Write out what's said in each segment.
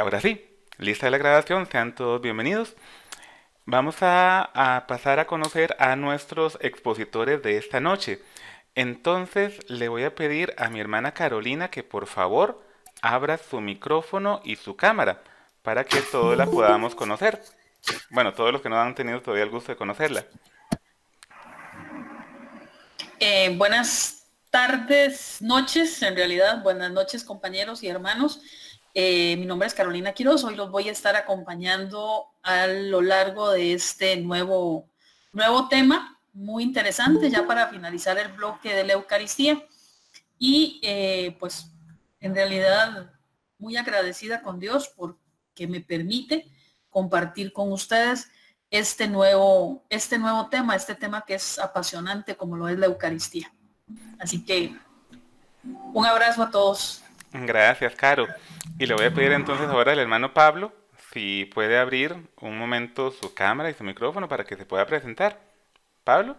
Ahora sí, lista la grabación, sean todos bienvenidos. Vamos a pasar a conocer a nuestros expositores de esta noche. Entonces le voy a pedir a mi hermana Carolina que por favor abra su micrófono y su cámara para que todos la podamos conocer. Bueno, todos los que no han tenido todavía el gusto de conocerla. Buenas tardes, noches, en realidad, buenas noches compañeros y hermanos. Mi nombre es Carolina Quiroz, hoy los voy a estar acompañando a lo largo de este nuevo tema, muy interesante, ya para finalizar el bloque de la Eucaristía. Y pues en realidad muy agradecida con Dios porque me permite compartir con ustedes este tema que es apasionante como lo es la Eucaristía. Así que un abrazo a todos. Gracias, Caro. Y le voy a pedir entonces ahora al hermano Pablo si puede abrir un momento su cámara y su micrófono para que se pueda presentar. Pablo.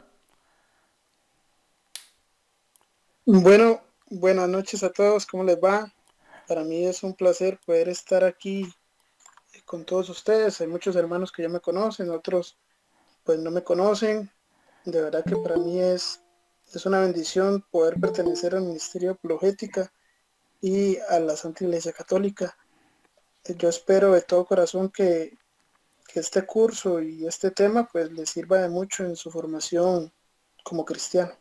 Bueno, buenas noches a todos, ¿cómo les va? Para mí es un placer poder estar aquí con todos ustedes. Hay muchos hermanos que ya me conocen, otros pues no me conocen. De verdad que para mí es una bendición poder pertenecer al Ministerio de Apologética y a la Santa Iglesia Católica. Yo espero de todo corazón que este curso y este tema pues les sirva de mucho en su formación como cristiano.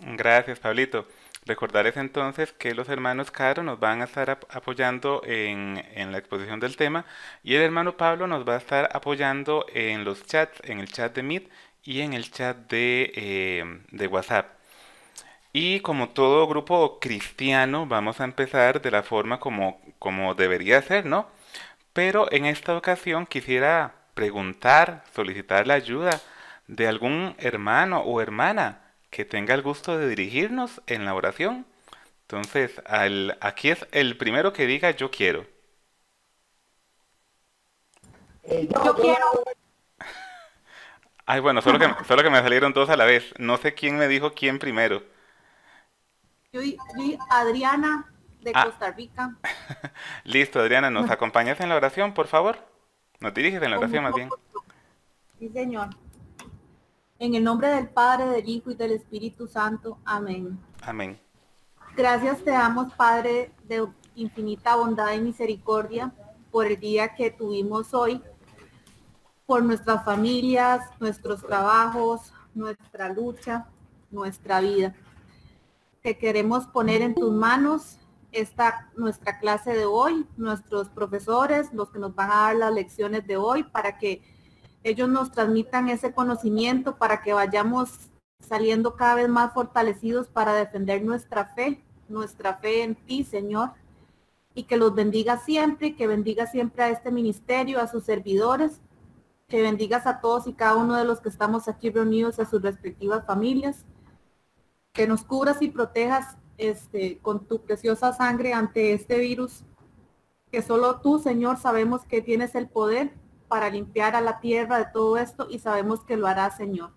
Gracias, Pablito. Recordarles entonces que los hermanos Caro nos van a estar apoyando en la exposición del tema y el hermano Pablo nos va a estar apoyando en los chats, en el chat de Meet y en el chat de WhatsApp. Y como todo grupo cristiano, vamos a empezar de la forma como debería ser, ¿no? Pero en esta ocasión quisiera preguntar, solicitar la ayuda de algún hermano o hermana que tenga el gusto de dirigirnos en la oración. Entonces, aquí es el primero que diga yo quiero. Yo quiero. Ay, bueno, solo que me salieron dos a la vez. No sé quién me dijo quién primero. Yo, Adriana de Ah, Costa Rica. listo, Adriana, ¿nos acompañas en la oración, por favor? Nos diriges en la Con oración más mucho bien. gusto. Sí, señor. En el nombre del Padre, del Hijo y del Espíritu Santo. Amén. Amén. Gracias te damos, Padre de infinita bondad y misericordia, por el día que tuvimos hoy, por nuestras familias, nuestros trabajos, nuestra lucha, nuestra vida. Te queremos poner en tus manos nuestra clase de hoy, nuestros profesores, los que nos van a dar las lecciones de hoy, para que ellos nos transmitan ese conocimiento, para que vayamos saliendo cada vez más fortalecidos para defender nuestra fe en ti, Señor, y que los bendiga siempre, y que bendiga siempre a este ministerio, a sus servidores, que bendigas a todos y cada uno de los que estamos aquí reunidos, a sus respectivas familias, que nos cubras y protejas con tu preciosa sangre ante este virus, que solo tú, Señor, sabemos que tienes el poder para limpiar a la tierra de todo esto y sabemos que lo harás, Señor.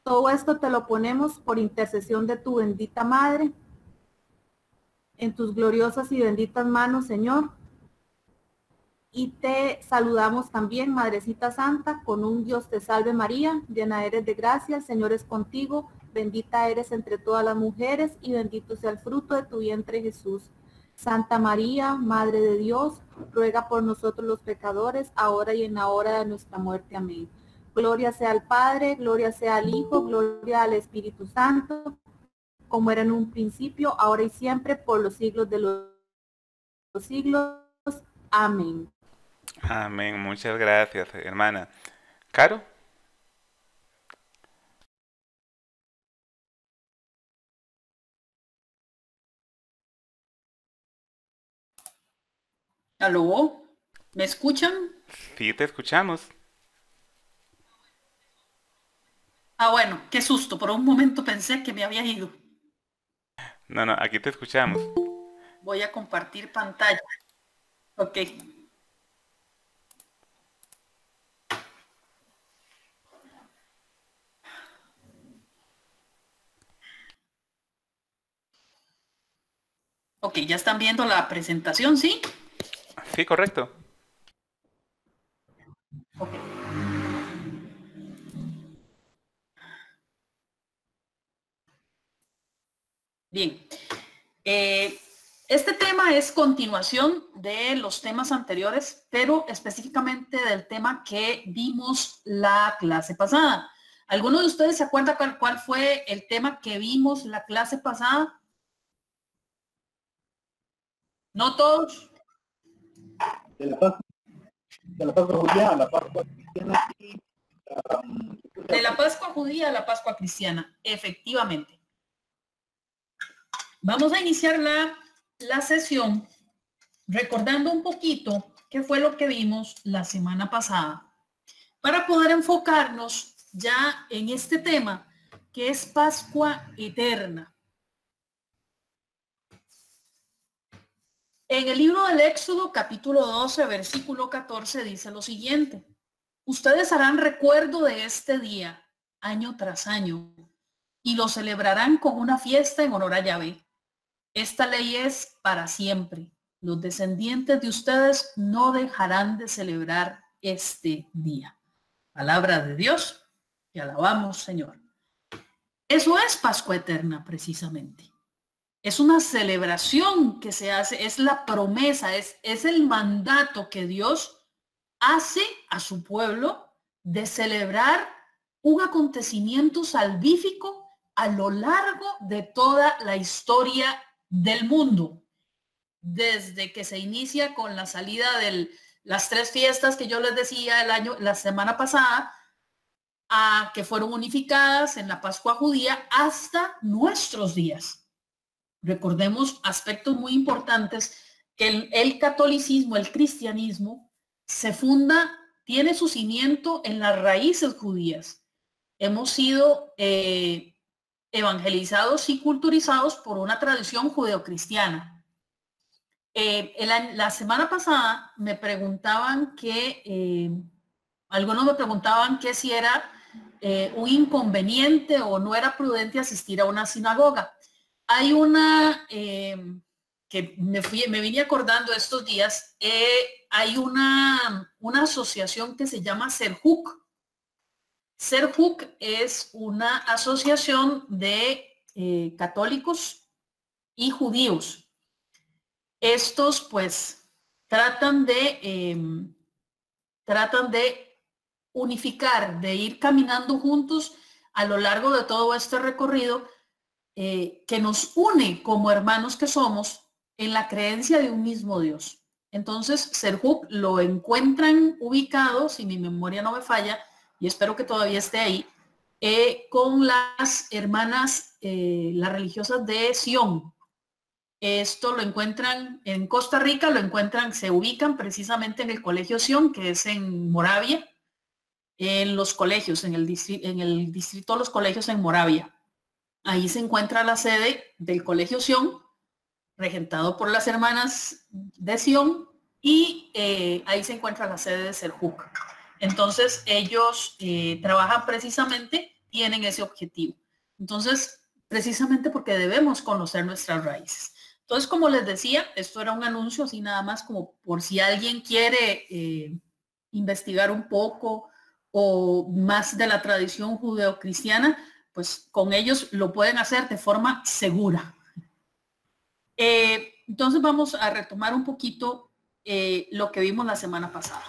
Todo esto te lo ponemos por intercesión de tu bendita Madre, en tus gloriosas y benditas manos, Señor. Y te saludamos también, Madrecita Santa, con un Dios te salve María, llena eres de gracia, el Señor es contigo, bendita eres entre todas las mujeres y bendito sea el fruto de tu vientre Jesús. Santa María, Madre de Dios, ruega por nosotros los pecadores, ahora y en la hora de nuestra muerte. Amén. Gloria sea al Padre, gloria sea al Hijo, gloria al Espíritu Santo, como era en un principio, ahora y siempre, por los siglos de los siglos. Amén. Amén. Muchas gracias, hermana. ¿Caro? ¿Aló? ¿Me escuchan? Sí, te escuchamos. Ah, bueno, qué susto. Por un momento pensé que me había ido. No, no, aquí te escuchamos. Voy a compartir pantalla. Ok. Ok, ya están viendo la presentación, ¿sí? Sí, correcto. Ok. Bien. Este tema es continuación de los temas anteriores, pero específicamente del tema que vimos la clase pasada. ¿Alguno de ustedes se acuerda cuál fue el tema que vimos la clase pasada? ¿No todos? De la Pascua judía a la Pascua cristiana y De la Pascua judía a la Pascua cristiana, efectivamente. Vamos a iniciar la sesión recordando un poquito qué fue lo que vimos la semana pasada para poder enfocarnos ya en este tema que es Pascua eterna. En el libro del Éxodo, capítulo 12, versículo 14, dice lo siguiente: ustedes harán recuerdo de este día año tras año y lo celebrarán con una fiesta en honor a Yahvé. Esta ley es para siempre. Los descendientes de ustedes no dejarán de celebrar este día. Palabra de Dios, te alabamos, Señor. Eso es Pascua eterna, precisamente. Es una celebración que se hace, es la promesa, es el mandato que Dios hace a su pueblo de celebrar un acontecimiento salvífico a lo largo de toda la historia del mundo. Desde que se inicia con la salida de las 3 fiestas que yo les decía la semana pasada, a que fueron unificadas en la Pascua judía hasta nuestros días. Recordemos aspectos muy importantes, que el catolicismo, el cristianismo, se funda, tiene su cimiento en las raíces judías. Hemos sido evangelizados y culturizados por una tradición judeocristiana. La semana pasada me preguntaban algunos me preguntaban que si era un inconveniente o no era prudente asistir a una sinagoga. Hay una que me vine acordando estos días, hay una asociación que se llama Serjuk. Serjuk es una asociación de católicos y judíos. Estos pues tratan de unificar, de ir caminando juntos a lo largo de todo este recorrido que nos une como hermanos que somos en la creencia de un mismo Dios. Entonces, Serjuk lo encuentran ubicado, si mi memoria no me falla, y espero que todavía esté ahí, con las hermanas, las religiosas de Sion. Esto lo encuentran en Costa Rica, se ubican precisamente en el Colegio Sion, que es en Moravia, en los colegios, en el distrito de los colegios en Moravia. Ahí se encuentra la sede del Colegio Sion, regentado por las hermanas de Sion, y ahí se encuentra la sede de Serjuk. Entonces, ellos trabajan precisamente, tienen ese objetivo. Entonces, precisamente porque debemos conocer nuestras raíces. Entonces, como les decía, esto era un anuncio así nada más como por si alguien quiere investigar un poco o más de la tradición judeocristiana, pues con ellos lo pueden hacer de forma segura. Entonces vamos a retomar un poquito lo que vimos la semana pasada.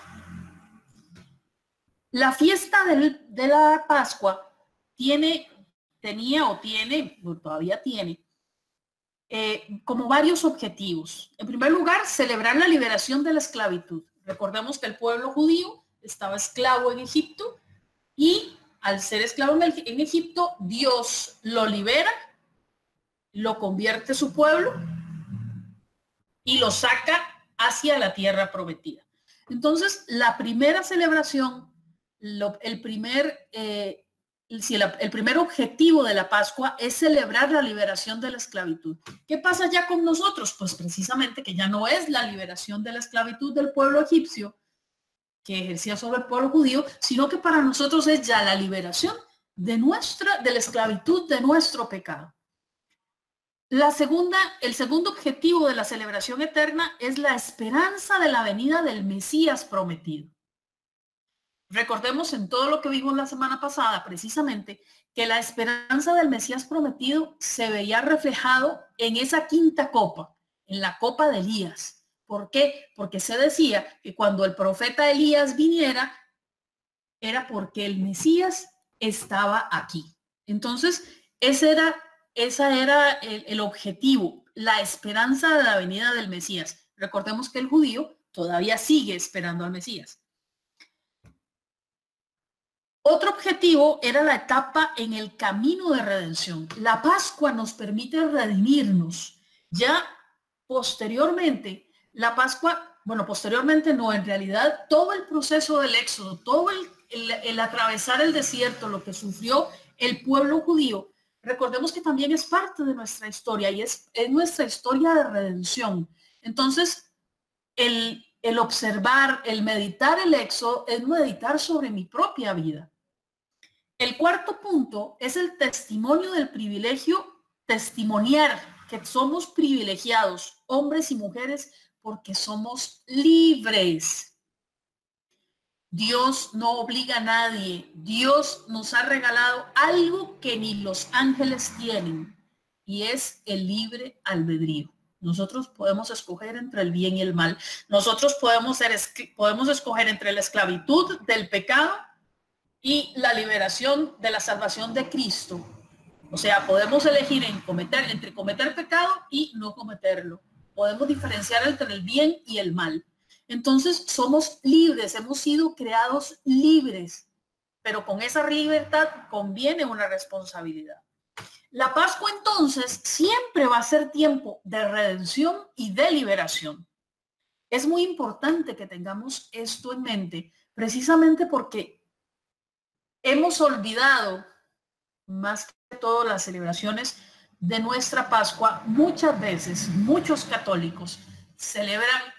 La fiesta de la Pascua todavía tiene como varios objetivos. En primer lugar, celebrar la liberación de la esclavitud. Recordemos que el pueblo judío estaba esclavo en Egipto y al ser esclavo en Egipto, Dios lo libera, lo convierte su pueblo y lo saca hacia la tierra prometida. Entonces, la primera celebración, el primer objetivo de la Pascua es celebrar la liberación de la esclavitud. ¿Qué pasa ya con nosotros? Pues precisamente que ya no es la liberación de la esclavitud del pueblo egipcio que ejercía sobre el pueblo judío, sino que para nosotros es ya la liberación de la esclavitud de nuestro pecado. El segundo objetivo de la celebración eterna es la esperanza de la venida del Mesías prometido. Recordemos en todo lo que vimos la semana pasada, precisamente, que la esperanza del Mesías prometido se veía reflejado en esa quinta copa, en la copa de Elías. ¿Por qué? Porque se decía que cuando el profeta Elías viniera, era porque el Mesías estaba aquí. Entonces, ese era el objetivo, la esperanza de la venida del Mesías. Recordemos que el judío todavía sigue esperando al Mesías. Otro objetivo era la etapa en el camino de redención. La Pascua nos permite redimirnos. Ya posteriormente, la Pascua, bueno, posteriormente no, en realidad todo el proceso del éxodo, todo el atravesar el desierto, lo que sufrió el pueblo judío, recordemos que también es parte de nuestra historia y es nuestra historia de redención. Entonces, el observar, el meditar el éxodo es meditar sobre mi propia vida. El cuarto punto es el testimonio del privilegio, testimoniar que somos privilegiados, hombres y mujeres, porque somos libres. Dios no obliga a nadie. Dios nos ha regalado algo que ni los ángeles tienen, y es el libre albedrío. Nosotros podemos escoger entre el bien y el mal. Nosotros podemos escoger entre la esclavitud del pecado y la liberación de la salvación de Cristo. O sea, podemos elegir entre cometer pecado y no cometerlo. Podemos diferenciar entre el bien y el mal. Entonces, somos libres, hemos sido creados libres, pero con esa libertad conviene una responsabilidad. La Pascua, entonces, siempre va a ser tiempo de redención y de liberación. Es muy importante que tengamos esto en mente, precisamente porque hemos olvidado, más que todo, las celebraciones de nuestra Pascua. Muchas veces, muchos católicos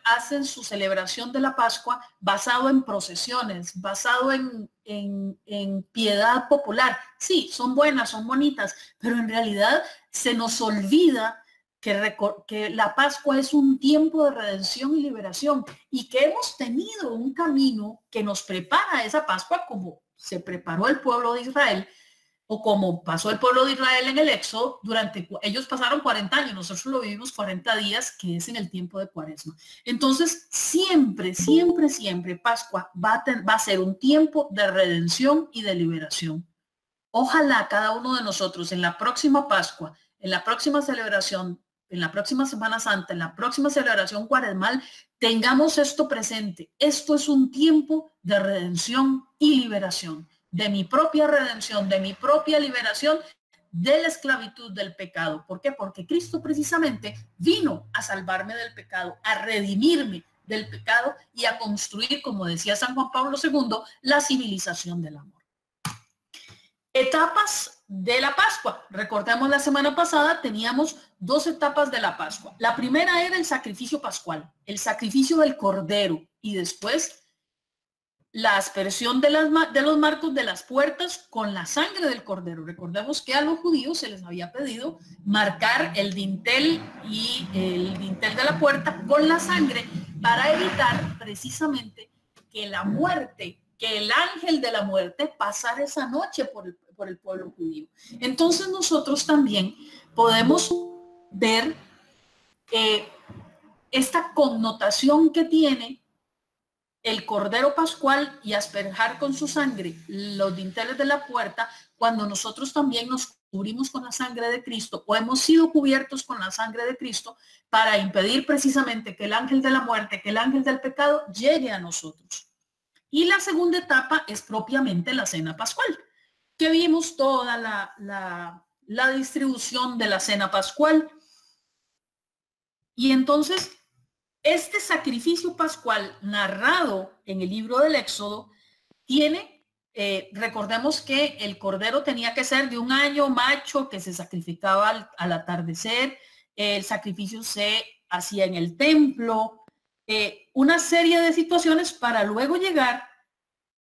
hacen su celebración de la Pascua basado en procesiones, basado en piedad popular. Sí, son buenas, son bonitas, pero en realidad se nos olvida que la Pascua es un tiempo de redención y liberación, y que hemos tenido un camino que nos prepara a esa Pascua, como se preparó el pueblo de Israel, o como pasó el pueblo de Israel en el Éxodo. Ellos pasaron 40 años, nosotros lo vivimos 40 días, que es en el tiempo de Cuaresma. Entonces, siempre, siempre, siempre Pascua va a ser un tiempo de redención y de liberación. Ojalá cada uno de nosotros en la próxima Pascua, en la próxima celebración, en la próxima Semana Santa, en la próxima celebración cuaresmal, tengamos esto presente. Esto es un tiempo de redención y liberación, de mi propia redención, de mi propia liberación de la esclavitud del pecado. ¿Por qué? Porque Cristo precisamente vino a salvarme del pecado, a redimirme del pecado y a construir, como decía San Juan Pablo II, la civilización del amor. Etapas de la Pascua. Recordemos, la semana pasada teníamos 2 etapas de la Pascua. La primera era el sacrificio pascual, el sacrificio del cordero, y después la aspersión de los marcos de las puertas con la sangre del cordero. Recordemos que a los judíos se les había pedido marcar el dintel y el dintel de la puerta con la sangre para evitar precisamente que la muerte, que el ángel de la muerte pasara esa noche por el pueblo judío. Entonces nosotros también podemos ver esta connotación que tiene el cordero pascual y asperjar con su sangre los dinteles de la puerta, cuando nosotros también nos cubrimos con la sangre de Cristo, o hemos sido cubiertos con la sangre de Cristo, para impedir precisamente que el ángel de la muerte, que el ángel del pecado llegue a nosotros. Y la segunda etapa es propiamente la cena pascual, que vimos toda la distribución de la cena pascual. Y entonces, este sacrificio pascual narrado en el libro del Éxodo tiene, recordemos que el cordero tenía que ser de 1 año macho, que se sacrificaba al atardecer. El sacrificio se hacía en el templo, una serie de situaciones para luego llegar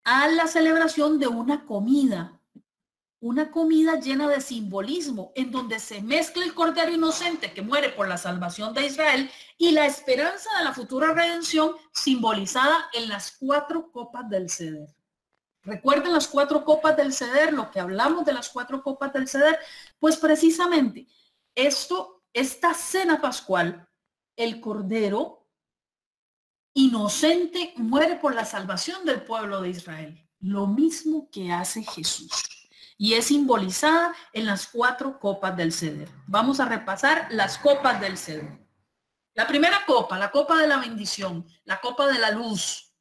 a la celebración de una comida una comida llena de simbolismo, en donde se mezcla el cordero inocente que muere por la salvación de Israel y la esperanza de la futura redención simbolizada en las 4 copas del ceder. ¿Recuerden las 4 copas del ceder? Lo que hablamos de las 4 copas del ceder, pues precisamente esta cena pascual, el cordero inocente muere por la salvación del pueblo de Israel. Lo mismo que hace Jesús. Y es simbolizada en las 4 copas del ceder. Vamos a repasar las copas del ceder. La primera copa, la copa de la bendición, la copa de la luz,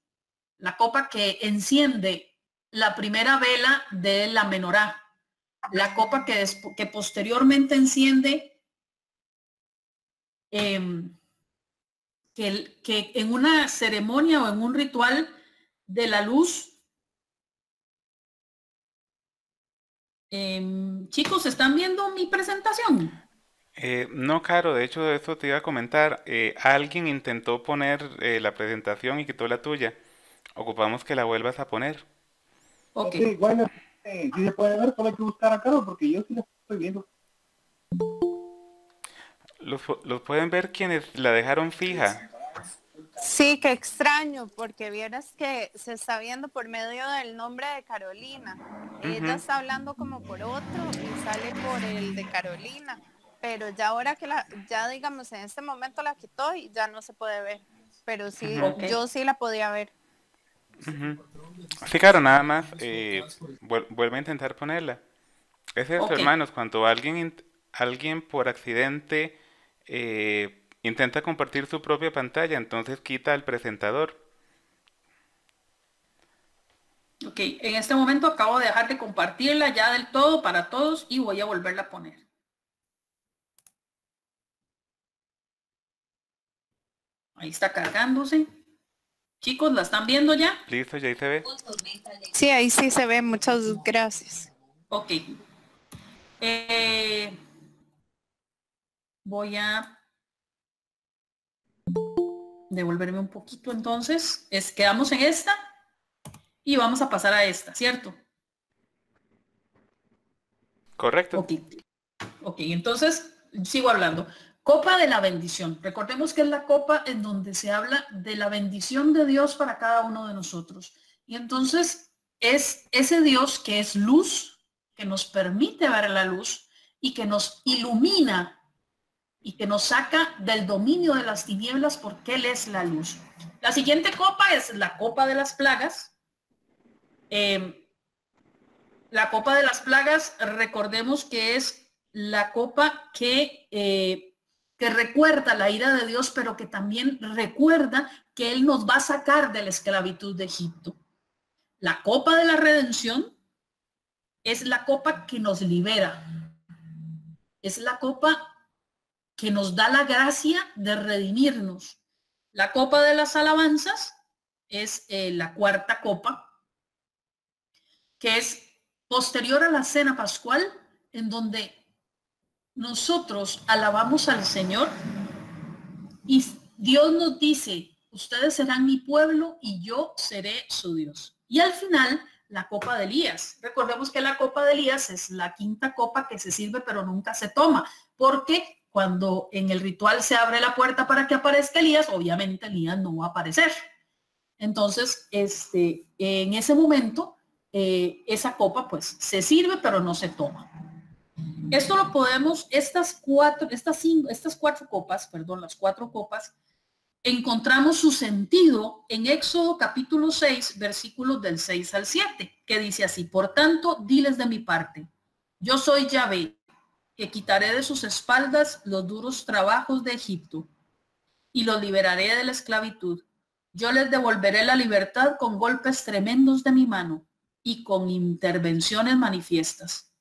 la copa que enciende la primera vela de la menorá, la copa que posteriormente enciende que en una ceremonia o en un ritual de la luz. Chicos, ¿están viendo mi presentación? No, Caro, de hecho de eso te iba a comentar. Alguien intentó poner la presentación y quitó la tuya. Ocupamos que la vuelvas a poner. Ok. Bueno, si se puede ver, solo hay que buscar a Caro porque yo sí la estoy viendo. Los pueden ver quienes la dejaron fija. Sí, qué extraño, porque vieras que se está viendo por medio del nombre de Carolina. Ella está hablando como por otro y sale por el de Carolina, pero ya ahora que ya digamos en este momento la quitó y ya no se puede ver, pero sí, yo sí la podía ver. Sí, claro, nada más vuelve a intentar ponerla. Es eso, Ok. hermanos, cuando alguien por accidente intenta compartir su propia pantalla, entonces quita al presentador. Ok, en este momento acabo de dejar de compartirla ya del todo para todos y voy a volverla a poner. Ahí está cargándose. Chicos, ¿la están viendo ya? Listo, ya ahí se ve. Sí, ahí sí se ve, muchas gracias. Ok. Voy a devolverme un poquito entonces. Quedamos en esta y vamos a pasar a esta, ¿cierto? Correcto. Ok, entonces sigo hablando. Copa de la bendición. Recordemos que es la copa en donde se habla de la bendición de Dios para cada uno de nosotros. Y entonces es ese Dios que es luz, que nos permite ver la luz y que nos ilumina y que nos saca del dominio de las tinieblas porque Él es la luz. La siguiente copa es la copa de las plagas. La copa de las plagas, recordemos que es la copa que recuerda la ira de Dios, pero que también recuerda que Él nos va a sacar de la esclavitud de Egipto. La copa de la redención es la copa que nos libera. Es la copa que nos da la gracia de redimirnos. La copa de las alabanzas es la cuarta copa, que es posterior a la cena pascual, en donde nosotros alabamos al Señor y Dios nos dice, ustedes serán mi pueblo y yo seré su Dios. Y al final, la copa de Elías. Recordemos que la copa de Elías es la quinta copa que se sirve pero nunca se toma, porque cuando en el ritual se abre la puerta para que aparezca Elías, obviamente Elías no va a aparecer. Entonces, en ese momento, esa copa pues se sirve pero no se toma. Esto lo podemos, estas cuatro copas, perdón, las 4 copas, encontramos su sentido en Éxodo capítulo 6, versículos del 6 al 7, que dice así: por tanto, diles de mi parte, yo soy Yahvé, que quitaré de sus espaldas los duros trabajos de Egipto y los liberaré de la esclavitud. Yo les devolveré la libertad con golpes tremendos de mi mano y con intervenciones manifiestas.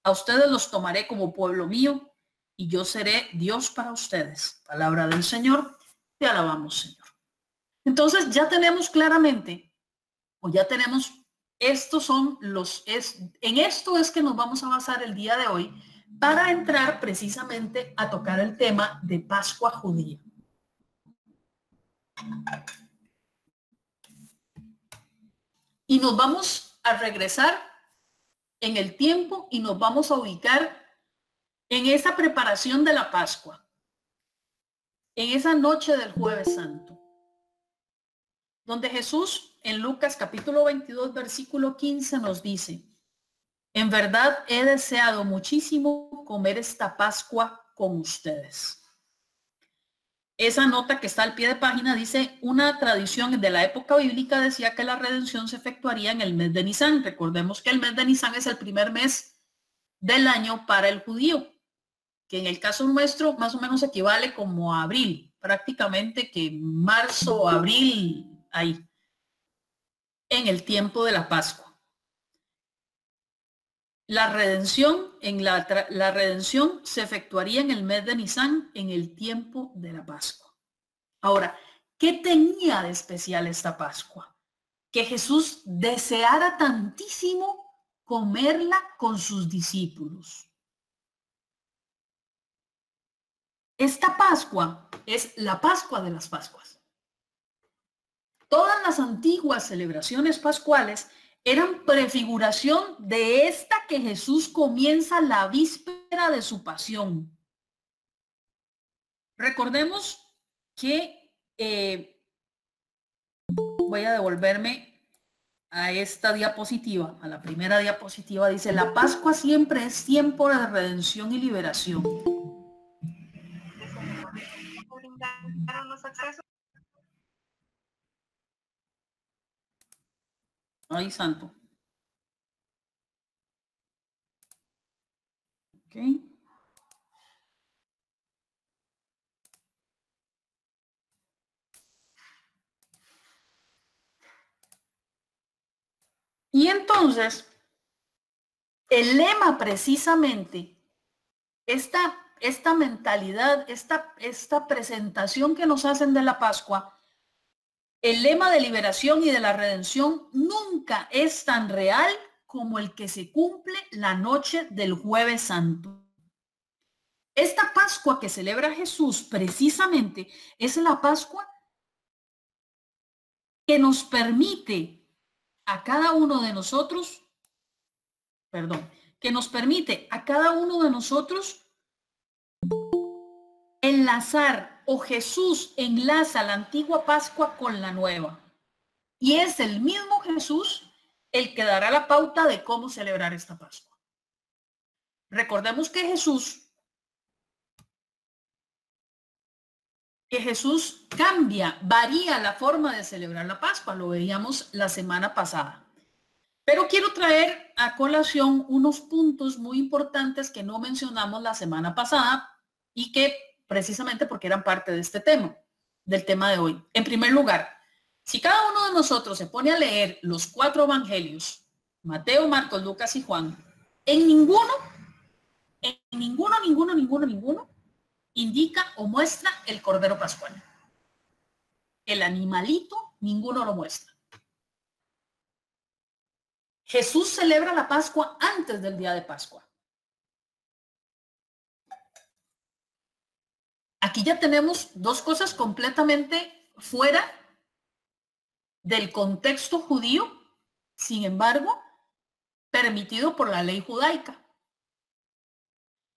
A ustedes los tomaré como pueblo mío y yo seré Dios para ustedes. Palabra del Señor, te alabamos, Señor. Entonces ya tenemos claramente, o ya tenemos, en esto es que nos vamos a basar el día de hoy para entrar precisamente a tocar el tema de Pascua judía. Y nos vamos a regresar en el tiempo y nos vamos a ubicar en esa preparación de la Pascua, en esa noche del Jueves Santo, donde Jesús en Lucas capítulo 22, versículo 15 nos dice: en verdad he deseado muchísimo comer esta Pascua con ustedes. Esa nota que está al pie de página dice: una tradición de la época bíblica decía que la redención se efectuaría en el mes de Nisan. Recordemos que el mes de Nisan es el primer mes del año para el judío, que en el caso nuestro más o menos equivale como a abril, prácticamente que marzo, abril, ahí, en el tiempo de la Pascua. La redención, la redención se efectuaría en el mes de Nisan, en el tiempo de la Pascua. Ahora, ¿qué tenía de especial esta Pascua? Que Jesús deseara tantísimo comerla con sus discípulos. Esta Pascua es la Pascua de las Pascuas. Todas las antiguas celebraciones pascuales eran prefiguración de esta que Jesús comienza la víspera de su pasión. Recordemos que voy a devolverme a esta diapositiva, a la primera diapositiva. Dice: la Pascua siempre es tiempo de redención y liberación. Ay, santo. Ok. Y entonces, el lema precisamente, esta mentalidad, esta presentación que nos hacen de la Pascua, el lema de liberación y de la redención nunca es tan real como el que se cumple la noche del Jueves Santo. Esta Pascua que celebra Jesús precisamente es la Pascua que nos permite a cada uno de nosotros, enlazar, o Jesús enlaza la antigua Pascua con la nueva. Y es el mismo Jesús el que dará la pauta de cómo celebrar esta Pascua. Recordemos que Jesús cambia, varía la forma de celebrar la Pascua. Lo veíamos la semana pasada. Pero quiero traer a colación unos puntos muy importantes que no mencionamos la semana pasada y que precisamente porque eran parte de este tema, del tema de hoy. En primer lugar, si cada uno de nosotros se pone a leer los 4 evangelios, Mateo, Marcos, Lucas y Juan, en ninguno indica o muestra el Cordero Pascual. El animalito, ninguno lo muestra. Jesús celebra la Pascua antes del día de Pascua. Aquí ya tenemos dos cosas completamente fuera del contexto judío, sin embargo, permitido por la ley judaica.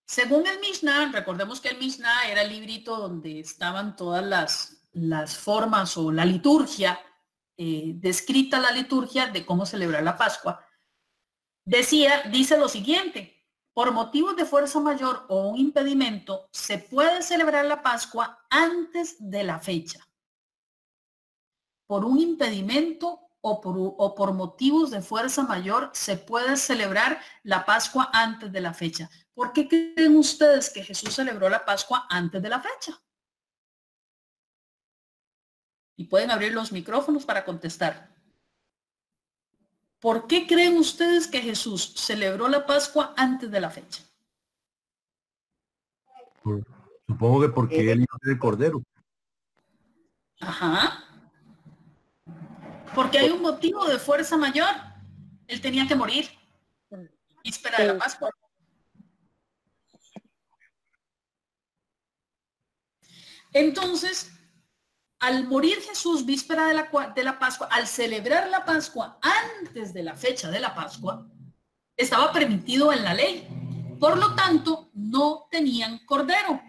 Según el Mishnah, recordemos que el Mishnah era el librito donde estaban todas las formas o la liturgia, descrita la liturgia de cómo celebrar la Pascua. Dice lo siguiente: por motivos de fuerza mayor o un impedimento, se puede celebrar la Pascua antes de la fecha. Por un impedimento o por motivos de fuerza mayor, se puede celebrar la Pascua antes de la fecha. ¿Por qué creen ustedes que Jesús celebró la Pascua antes de la fecha? Y pueden abrir los micrófonos para contestar. ¿Por qué creen ustedes que Jesús celebró la Pascua antes de la fecha? Supongo que porque él iba a ser el Cordero. Ajá. Porque hay un motivo de fuerza mayor. Él tenía que morir. Víspera de la Pascua. Entonces, al morir Jesús víspera de la Pascua, al celebrar la Pascua antes de la fecha de la Pascua, estaba permitido en la ley. Por lo tanto, no tenían cordero.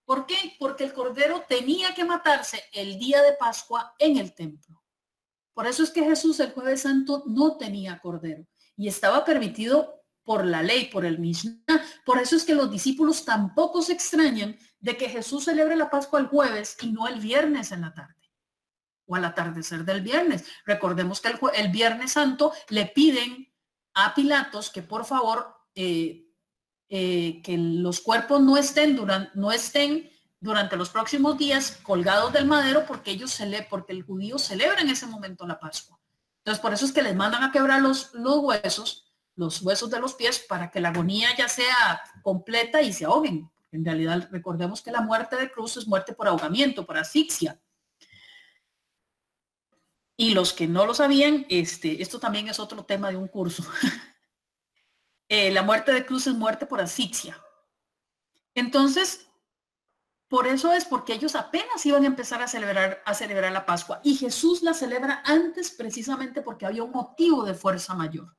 ¿Por qué? Porque el cordero tenía que matarse el día de Pascua en el templo. Por eso es que Jesús el Jueves Santo no tenía cordero y estaba permitido por la ley, por el Mishnah. Por eso es que los discípulos tampoco se extrañan de que Jesús celebre la Pascua el jueves y no el viernes en la tarde o al atardecer del viernes. Recordemos que el Viernes Santo le piden a Pilatos que por favor que los cuerpos no estén durante los próximos días colgados del madero porque porque el judío celebra en ese momento la Pascua. Entonces por eso es que les mandan a quebrar los huesos de los pies para que la agonía ya sea completa y se ahoguen. En realidad recordemos que la muerte de cruz es muerte por ahogamiento, por asfixia. Y los que no lo sabían, esto también es otro tema de un curso. La muerte de cruz es muerte por asfixia. Entonces, por eso es porque ellos apenas iban a empezar a celebrar la Pascua. Y Jesús la celebra antes precisamente porque había un motivo de fuerza mayor.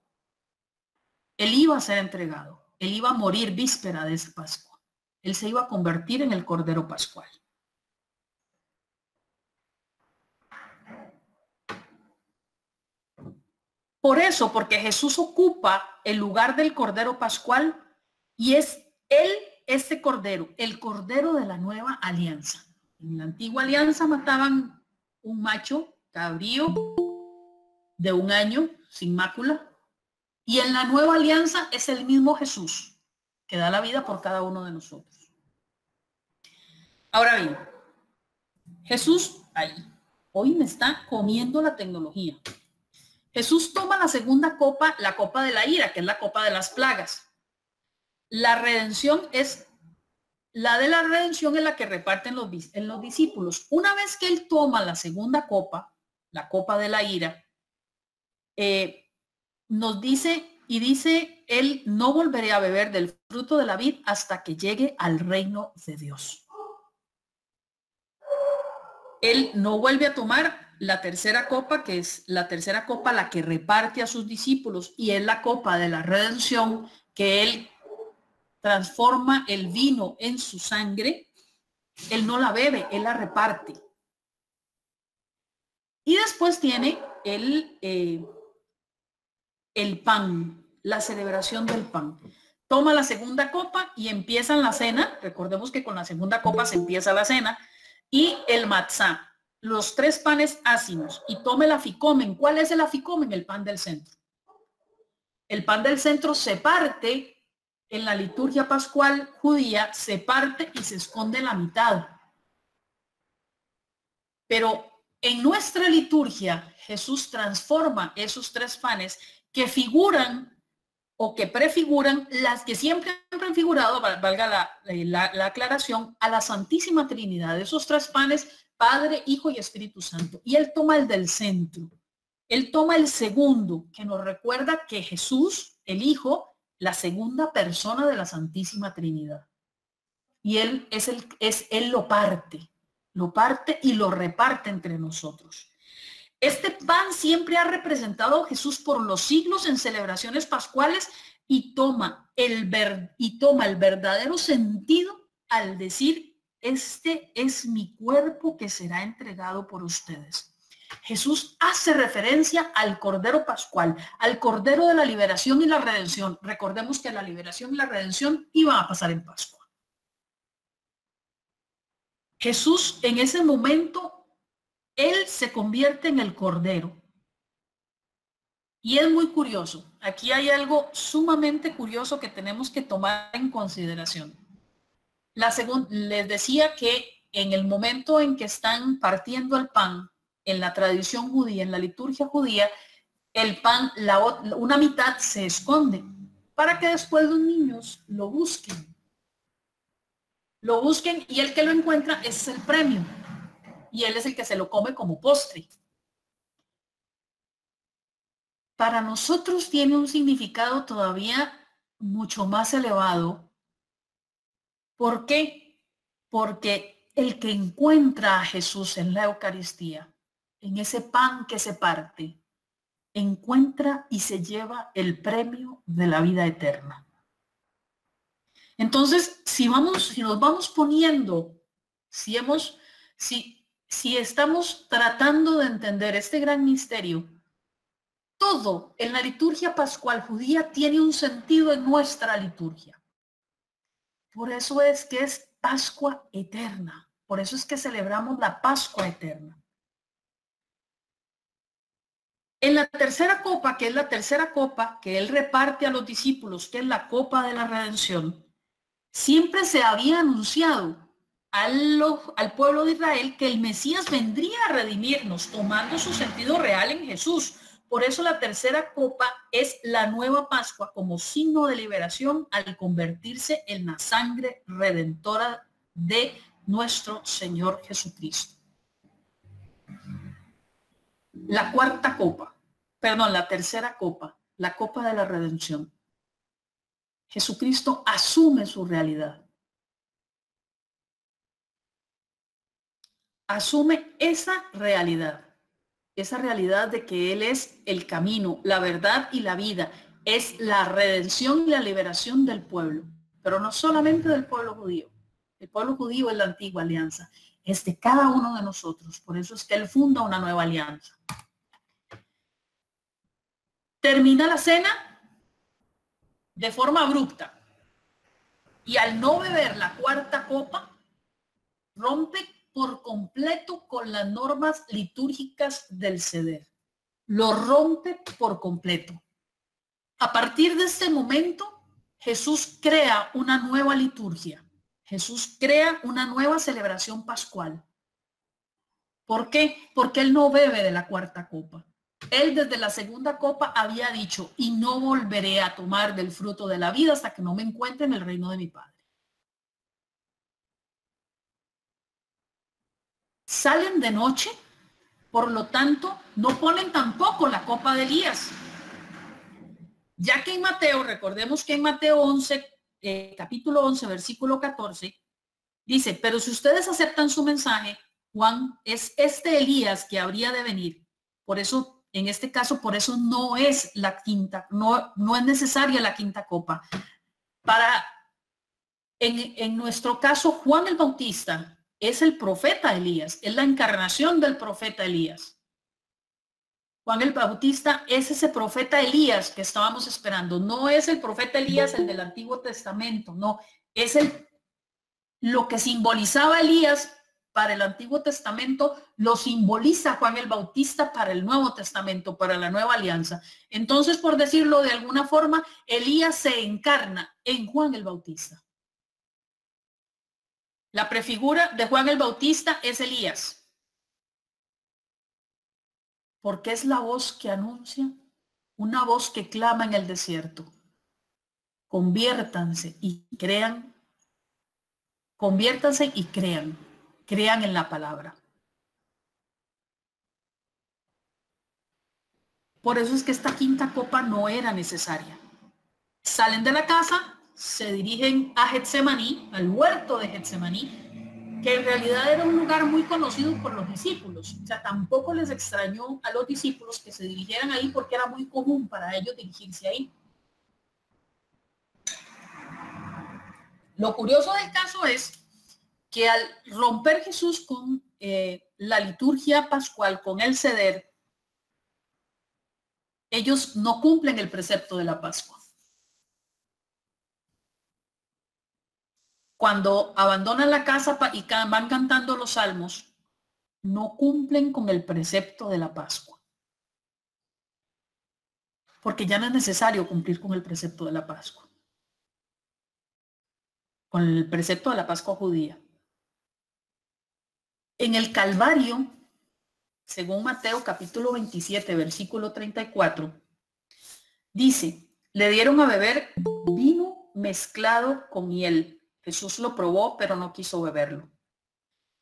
Él iba a ser entregado. Él iba a morir víspera de esa Pascua. Él se iba a convertir en el Cordero Pascual. Por eso, porque Jesús ocupa el lugar del Cordero Pascual y es él, este Cordero, el Cordero de la nueva alianza. En la antigua alianza mataban un macho cabrío de 1 año sin mácula y en la nueva alianza es el mismo Jesús que da la vida por cada uno de nosotros. Ahora bien, Jesús, hoy me está comiendo la tecnología. Jesús toma la segunda copa, la copa de la ira, que es la copa de las plagas. La redención es la que reparten los discípulos. Una vez que él toma la segunda copa, la copa de la ira, nos dice, él no volveré a beber del fruto de la vid hasta que llegue al reino de Dios. Él no vuelve a tomar la tercera copa, que es la tercera copa la que reparte a sus discípulos y es la copa de la redención, que él transforma el vino en su sangre. Él no la bebe, él la reparte. Y después tiene el pan, la celebración del pan. Toma la segunda copa y empiezan la cena. Recordemos que con la segunda copa se empieza la cena. Y el matzá, los 3 panes ácimos, y tome el aficomen. ¿Cuál es el aficomen? El pan del centro. El pan del centro se parte en la liturgia pascual judía, se parte y se esconde en la mitad. Pero en nuestra liturgia, Jesús transforma esos 3 panes que figuran o que prefiguran las que siempre han prefigurado, valga la aclaración, a la Santísima Trinidad. Esos 3 panes, Padre, Hijo y Espíritu Santo. Y él toma el del centro. Él toma el segundo, que nos recuerda que Jesús, el Hijo, la segunda persona de la Santísima Trinidad. Y él él lo parte y lo reparte entre nosotros. Este pan siempre ha representado a Jesús por los siglos en celebraciones pascuales y toma el verdadero sentido al decir: este es mi cuerpo que será entregado por ustedes. Jesús hace referencia al Cordero Pascual, al Cordero de la liberación y la redención. Recordemos que la liberación y la redención iban a pasar en Pascua. Jesús en ese momento, él se convierte en el Cordero. Y es muy curioso. Aquí hay algo sumamente curioso que tenemos que tomar en consideración. Les decía que en el momento en que están partiendo el pan, en la tradición judía, en la liturgia judía, el pan, una mitad se esconde para que después los niños lo busquen. Lo busquen y el que lo encuentra es el premio. Y él es el que se lo come como postre. Para nosotros tiene un significado todavía mucho más elevado. ¿Por qué? Porque el que encuentra a Jesús en la Eucaristía, en ese pan que se parte, encuentra y se lleva el premio de la vida eterna. Entonces, si nos vamos poniendo, si estamos tratando de entender este gran misterio, todo en la liturgia pascual judía tiene un sentido en nuestra liturgia. Por eso es que es Pascua eterna. Por eso es que celebramos la Pascua eterna. En la tercera copa, que es la tercera copa que él reparte a los discípulos, que es la copa de la redención, siempre se había anunciado al pueblo de Israel que el Mesías vendría a redimirnos, tomando su sentido real en Jesús. Por eso la tercera copa es la nueva Pascua como signo de liberación al convertirse en la sangre redentora de nuestro Señor Jesucristo. La cuarta copa, perdón, la tercera copa, la copa de la redención. Jesucristo asume su realidad. Asume esa realidad de que Él es el camino, la verdad y la vida. Es la redención y la liberación del pueblo, pero no solamente del pueblo judío. El pueblo judío es la antigua alianza, es de cada uno de nosotros. Por eso es que Él funda una nueva alianza. Termina la cena de forma abrupta y al no beber la cuarta copa, rompe por completo con las normas litúrgicas del Seder. Lo rompe por completo. A partir de este momento, Jesús crea una nueva liturgia. Jesús crea una nueva celebración pascual. ¿Por qué? Porque Él no bebe de la cuarta copa. Él desde la segunda copa había dicho, y no volveré a tomar del fruto de la vida hasta que no me encuentre en el reino de mi Padre. Salen de noche, por lo tanto, no ponen tampoco la copa de Elías. Ya que en Mateo, recordemos que en Mateo 11, capítulo 11, versículo 14, dice, pero si ustedes aceptan su mensaje, Juan es este Elías que habría de venir. Por eso, en este caso, por eso no es la quinta, no es necesaria la quinta copa. En nuestro caso, Juan el Bautista es el profeta Elías, es la encarnación del profeta Elías. Juan el Bautista es ese profeta Elías que estábamos esperando. No es el profeta Elías el del Antiguo Testamento, no, es lo que simbolizaba Elías para el Antiguo Testamento, lo simboliza Juan el Bautista para el Nuevo Testamento, para la Nueva Alianza. Entonces, por decirlo de alguna forma, Elías se encarna en Juan el Bautista. La prefigura de Juan el Bautista es Elías, porque es la voz que anuncia, una voz que clama en el desierto. Conviértanse y crean, conviértanse y crean en la palabra. Por eso es que esta quinta copa no era necesaria. Salen de la casa, se dirigen a Getsemaní, al huerto de Getsemaní, que en realidad era un lugar muy conocido por los discípulos. O sea, tampoco les extrañó a los discípulos que se dirigieran ahí porque era muy común para ellos dirigirse ahí. Lo curioso del caso es que al romper Jesús con la liturgia pascual, con el Seder, ellos no cumplen el precepto de la Pascua. Cuando abandonan la casa y van cantando los salmos, no cumplen con el precepto de la Pascua. Porque ya no es necesario cumplir con el precepto de la Pascua. Con el precepto de la Pascua judía. En el Calvario, según Mateo capítulo 27, versículo 34, dice, le dieron a beber vino mezclado con miel. Jesús lo probó, pero no quiso beberlo.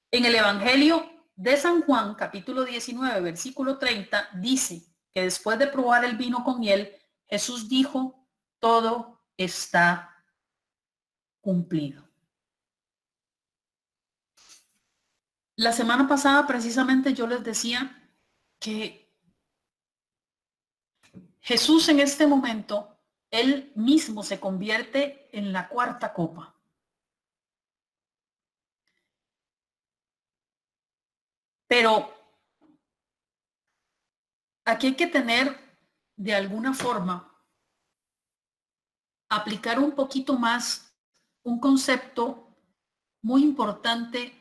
En el Evangelio de San Juan, capítulo 19, versículo 30, dice que después de probar el vino con miel, Jesús dijo, todo está cumplido. La semana pasada, precisamente, yo les decía que Jesús en este momento, él mismo se convierte en la cuarta copa. Pero aquí hay que tener, de alguna forma, aplicar un poquito más un concepto muy importante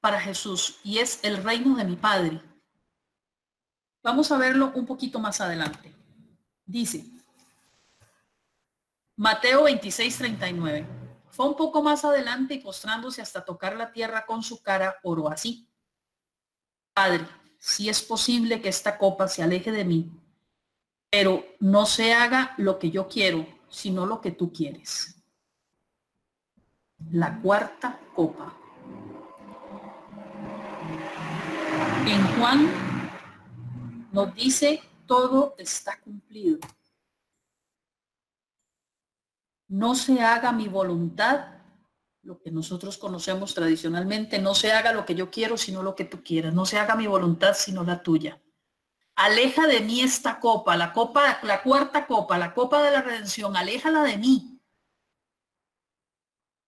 para Jesús, y es el reino de mi Padre. Vamos a verlo un poquito más adelante. Dice, Mateo 26:39. Fue un poco más adelante y postrándose hasta tocar la tierra con su cara, oró así: Padre, si es posible que esta copa se aleje de mí, pero no se haga lo que yo quiero, sino lo que tú quieres. La cuarta copa. En Juan nos dice, todo está cumplido. No se haga mi voluntad, lo que nosotros conocemos tradicionalmente, no se haga lo que yo quiero, sino lo que tú quieras. No se haga mi voluntad, sino la tuya. Aleja de mí esta copa, la cuarta copa, la copa de la redención, aléjala de mí.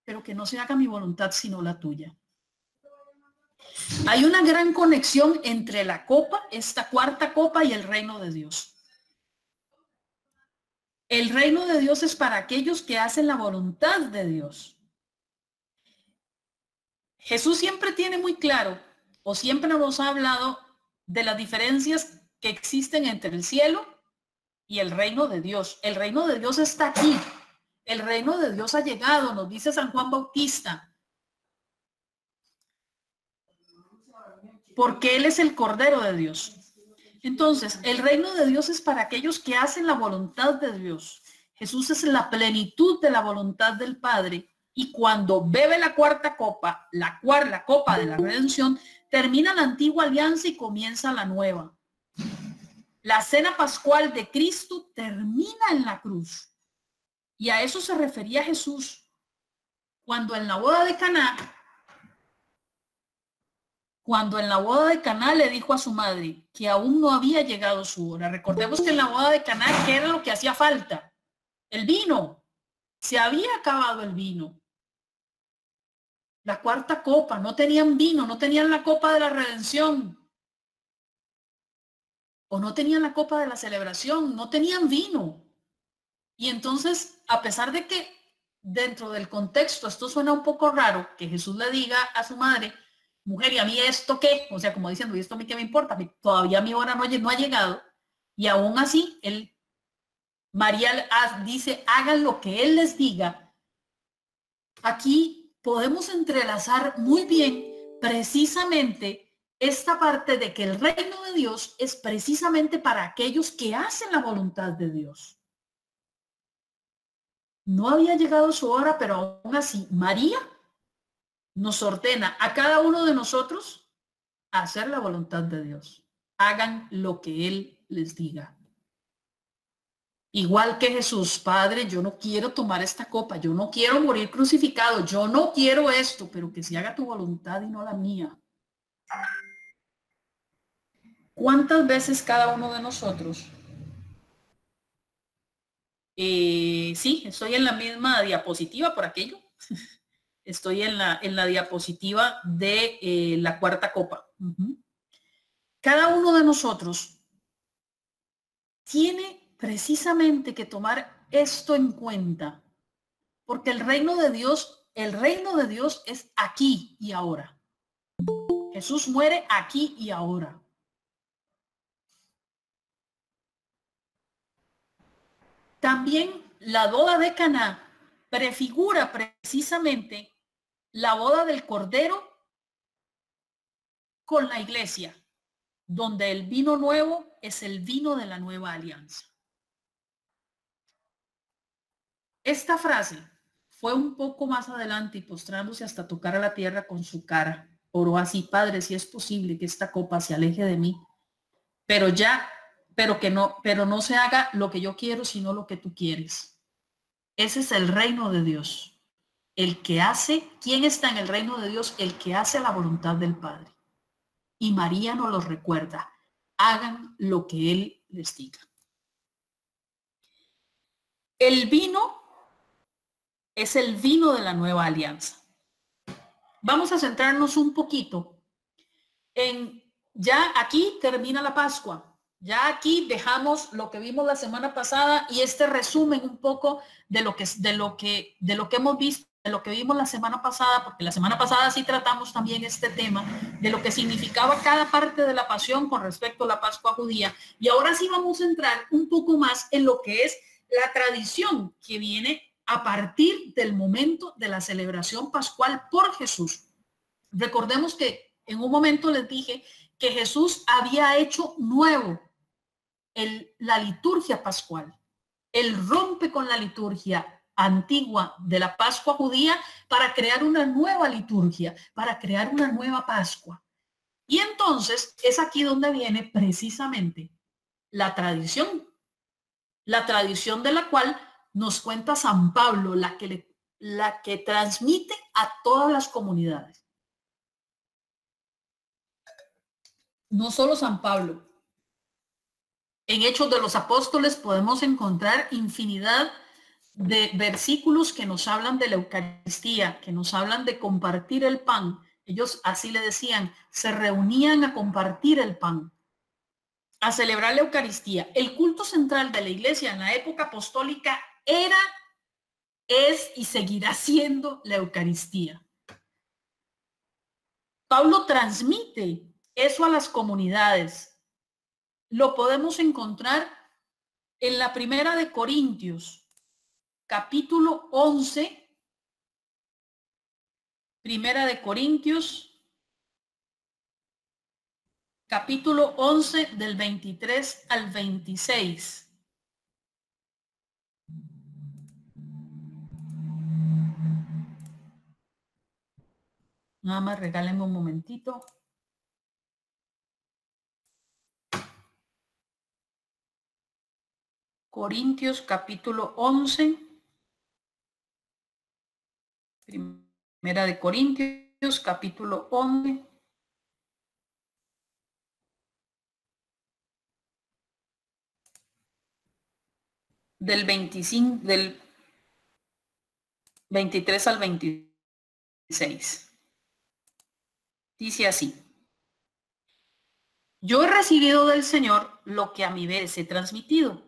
Pero que no se haga mi voluntad, sino la tuya. Hay una gran conexión entre la copa, esta cuarta copa, y el reino de Dios. El reino de Dios es para aquellos que hacen la voluntad de Dios. Jesús siempre tiene muy claro, o siempre nos ha hablado de las diferencias que existen entre el cielo y el reino de Dios. El reino de Dios está aquí. El reino de Dios ha llegado, nos dice San Juan Bautista. Porque Él es el Cordero de Dios. Entonces, el reino de Dios es para aquellos que hacen la voluntad de Dios. Jesús es la plenitud de la voluntad del Padre. Y cuando bebe la cuarta copa, la copa de la redención, termina la antigua alianza y comienza la nueva. La cena pascual de Cristo termina en la cruz. Y a eso se refería Jesús cuando en la boda de Caná, le dijo a su madre que aún no había llegado su hora. Recordemos que en la boda de Caná, ¿qué era lo que hacía falta? El vino. Se había acabado el vino. La cuarta copa, no tenían vino, no tenían la copa de la redención. O no tenían la copa de la celebración, no tenían vino. Y entonces, a pesar de que dentro del contexto esto suena un poco raro, que Jesús le diga a su madre, mujer, ¿y a mí esto qué? O sea, como diciendo, ¿y esto a mí qué me importa? Todavía mi hora no ha llegado. Y aún así, María dice, hagan lo que Él les diga. Aquí podemos entrelazar muy bien precisamente esta parte de que el reino de Dios es precisamente para aquellos que hacen la voluntad de Dios. No había llegado su hora, pero aún así, María nos ordena a cada uno de nosotros a hacer la voluntad de Dios. Hagan lo que Él les diga. Igual que Jesús, Padre, yo no quiero tomar esta copa, yo no quiero morir crucificado, yo no quiero esto, pero que se haga tu voluntad y no la mía. ¿Cuántas veces cada uno de nosotros? Sí, estoy en la misma diapositiva por aquello. Estoy en la diapositiva de la cuarta copa. Cada uno de nosotros tiene precisamente que tomar esto en cuenta, porque el reino de Dios es aquí y ahora. Jesús muere aquí y ahora. También la boda de Caná prefigura precisamente la boda del Cordero con la iglesia, donde el vino nuevo es el vino de la nueva alianza. Esta frase fue un poco más adelante y postrándose hasta tocar a la tierra con su cara, oró así: Padre, si es posible que esta copa se aleje de mí, pero no se haga lo que yo quiero, sino lo que tú quieres. Ese es el reino de Dios. ¿Quién está en el reino de Dios? El que hace la voluntad del Padre. Y María nos lo recuerda: hagan lo que Él les diga. El vino es el vino de la nueva alianza. Vamos a centrarnos un poquito en, ya aquí termina la Pascua. Ya aquí dejamos lo que vimos la semana pasada y este resumen un poco de lo que hemos visto, de lo que vimos la semana pasada, porque la semana pasada sí tratamos también este tema de lo que significaba cada parte de la pasión con respecto a la Pascua judía. Y ahora sí vamos a entrar un poco más en lo que es la tradición que viene a partir del momento de la celebración pascual por Jesús. Recordemos que en un momento les dije que Jesús había hecho nuevo la liturgia pascual. Él rompe con la liturgia antigua de la Pascua judía para crear una nueva liturgia, para crear una nueva Pascua. Y entonces es aquí donde viene precisamente la tradición de la cual nos cuenta San Pablo, la que transmite a todas las comunidades. No solo San Pablo. En Hechos de los Apóstoles podemos encontrar infinidad de versículos que nos hablan de la Eucaristía, que nos hablan de compartir el pan. Ellos así le decían, se reunían a compartir el pan, a celebrar la Eucaristía. El culto central de la iglesia en la época apostólica era, es y seguirá siendo la Eucaristía. Pablo transmite eso a las comunidades. Lo podemos encontrar en la primera de Corintios, capítulo 11, primera de Corintios, capítulo 11 del 23 al 26. Nada más regálenme un momentito. Corintios capítulo 11, primera de Corintios capítulo 11, del 25, del 23 al 26. Dice así: yo he recibido del Señor lo que a mi vez he transmitido.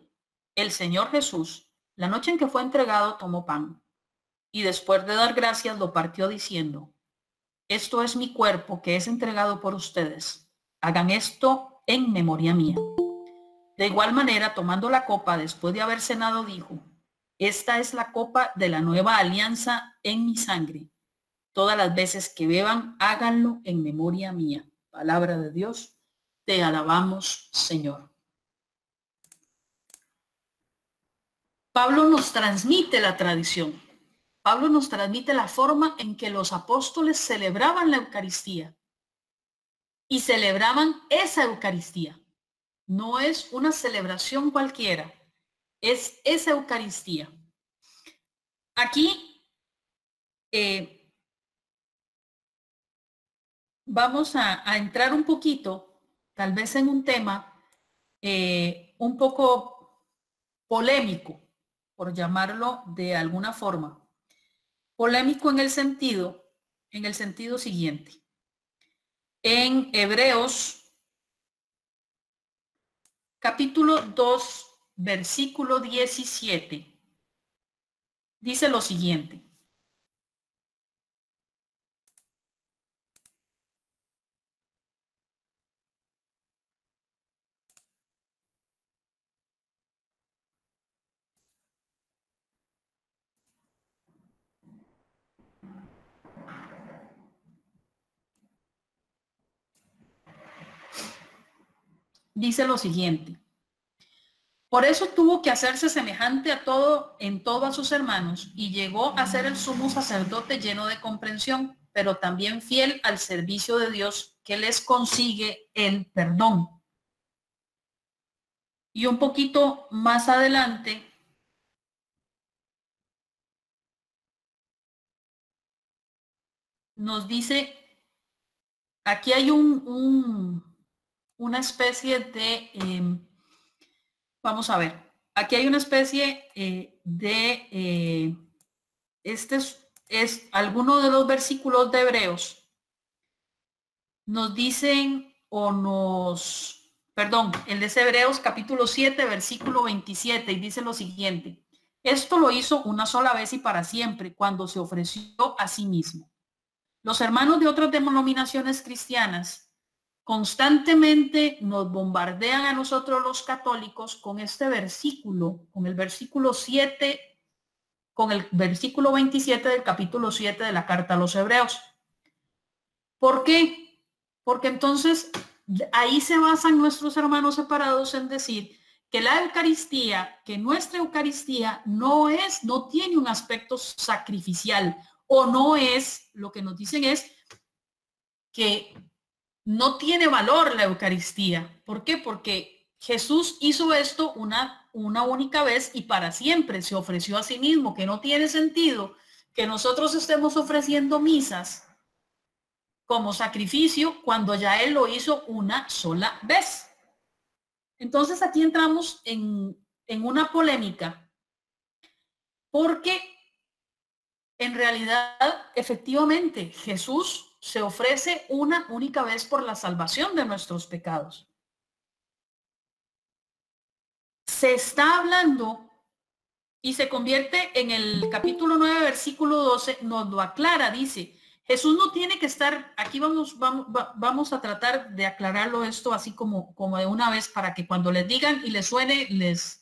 El Señor Jesús, la noche en que fue entregado, tomó pan y después de dar gracias lo partió diciendo: esto es mi cuerpo que es entregado por ustedes. Hagan esto en memoria mía. De igual manera, tomando la copa después de haber cenado, dijo: esta es la copa de la nueva alianza en mi sangre. Todas las veces que beban, háganlo en memoria mía. Palabra de Dios. Te alabamos, Señor. Pablo nos transmite la tradición. Pablo nos transmite la forma en que los apóstoles celebraban la Eucaristía y celebraban esa Eucaristía. No es una celebración cualquiera, es esa Eucaristía. Aquí vamos a entrar un poquito, tal vez en un tema un poco polémico, por llamarlo de alguna forma. Polémico en el sentido siguiente. En Hebreos, capítulo 2, versículo 17, dice lo siguiente: por eso tuvo que hacerse semejante en todo a sus hermanos, y llegó a ser el sumo sacerdote lleno de comprensión, pero también fiel al servicio de Dios, que les consigue el perdón. Y un poquito más adelante nos dice, aquí hay una especie de, vamos a ver, aquí hay una especie es alguno de los versículos de Hebreos nos dicen el de Hebreos capítulo 7, versículo 27, y dice lo siguiente: esto lo hizo una sola vez y para siempre, cuando se ofreció a sí mismo. Los hermanos de otras denominaciones cristianas constantemente nos bombardean a nosotros los católicos con este versículo, con el versículo 7, con el versículo 27 del capítulo 7 de la carta a los Hebreos. ¿Por qué? Porque entonces ahí se basan nuestros hermanos separados en decir que la Eucaristía, que nuestra Eucaristía no tiene un aspecto sacrificial, o no es, lo que nos dicen es que no tiene valor la Eucaristía. ¿Por qué? Porque Jesús hizo esto una única vez y para siempre, se ofreció a sí mismo, que no tiene sentido que nosotros estemos ofreciendo misas como sacrificio cuando ya Él lo hizo una sola vez. Entonces aquí entramos en una polémica, porque en realidad, efectivamente, Jesús se ofrece una única vez por la salvación de nuestros pecados. Se está hablando y se convierte en el capítulo 9, versículo 12, nos lo aclara, dice: Jesús no tiene que estar, aquí vamos a tratar de aclararlo esto así como de una vez, para que cuando les digan y les suene, les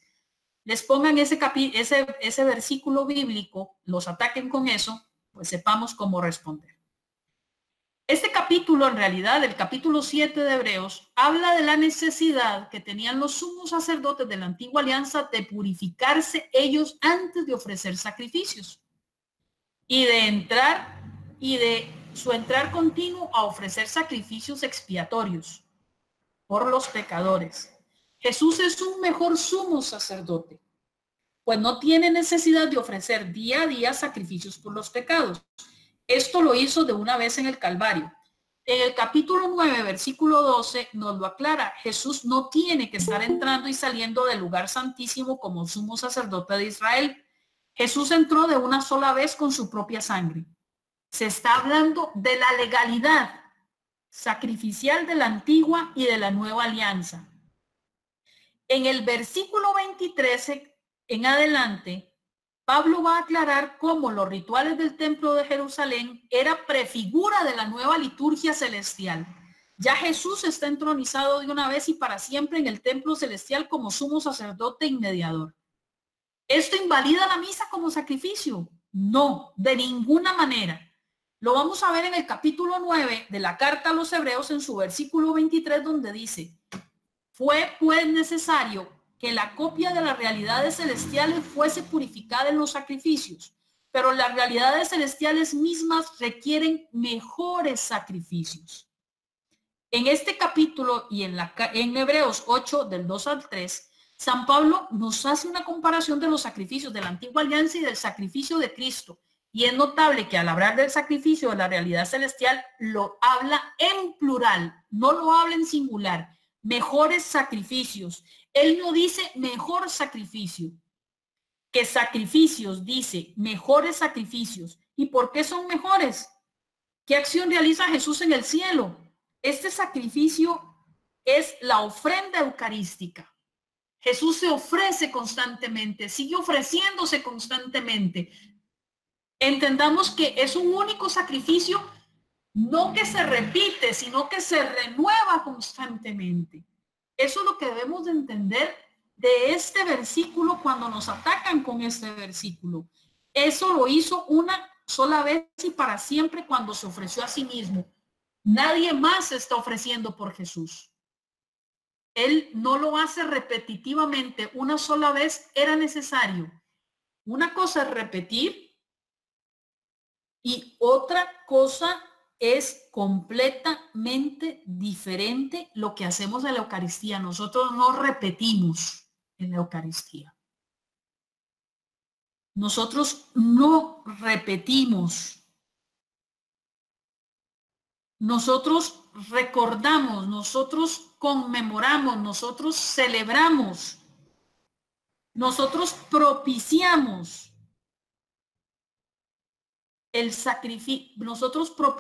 pongan ese versículo bíblico, los ataquen con eso, pues sepamos cómo responder. Este capítulo, en realidad, el capítulo 7 de Hebreos, habla de la necesidad que tenían los sumos sacerdotes de la antigua alianza de purificarse ellos antes de ofrecer sacrificios y de su entrar continuo a ofrecer sacrificios expiatorios por los pecadores. Jesús es un mejor sumo sacerdote, pues no tiene necesidad de ofrecer día a día sacrificios por los pecados. Esto lo hizo de una vez en el Calvario. En el capítulo 9, versículo 12, nos lo aclara. Jesús no tiene que estar entrando y saliendo del lugar santísimo como sumo sacerdote de Israel. Jesús entró de una sola vez con su propia sangre. Se está hablando de la legalidad sacrificial de la antigua y de la nueva alianza. En el versículo 23 en adelante, Pablo va a aclarar cómo los rituales del templo de Jerusalén era prefigura de la nueva liturgia celestial. Ya Jesús está entronizado de una vez y para siempre en el templo celestial como sumo sacerdote y mediador. ¿Esto invalida la misa como sacrificio? No, de ninguna manera. Lo vamos a ver en el capítulo 9 de la carta a los Hebreos, en su versículo 23, donde dice: fue pues necesario que la copia de las realidades celestiales fuese purificada en los sacrificios, pero las realidades celestiales mismas requieren mejores sacrificios. En este capítulo y en Hebreos 8, del 2 al 3, San Pablo nos hace una comparación de los sacrificios de la antigua alianza y del sacrificio de Cristo. Y es notable que al hablar del sacrificio de la realidad celestial, lo habla en plural, no lo habla en singular. Mejores sacrificios. Él no dice mejor sacrificio, que sacrificios, dice mejores sacrificios. ¿Y por qué son mejores? ¿Qué acción realiza Jesús en el cielo? Este sacrificio es la ofrenda eucarística. Jesús se ofrece constantemente, sigue ofreciéndose constantemente. Entendamos que es un único sacrificio, no que se repite, sino que se renueva constantemente. Eso es lo que debemos de entender de este versículo cuando nos atacan con este versículo. Eso lo hizo una sola vez y para siempre cuando se ofreció a sí mismo. Nadie más se está ofreciendo por Jesús. Él no lo hace repetitivamente. Una sola vez era necesario. Una cosa es repetir y otra cosa es completamente diferente lo que hacemos en la Eucaristía. Nosotros no repetimos en la Eucaristía. Nosotros no repetimos. Nosotros recordamos, nosotros conmemoramos, nosotros celebramos. Nosotros propiciamos el sacrificio,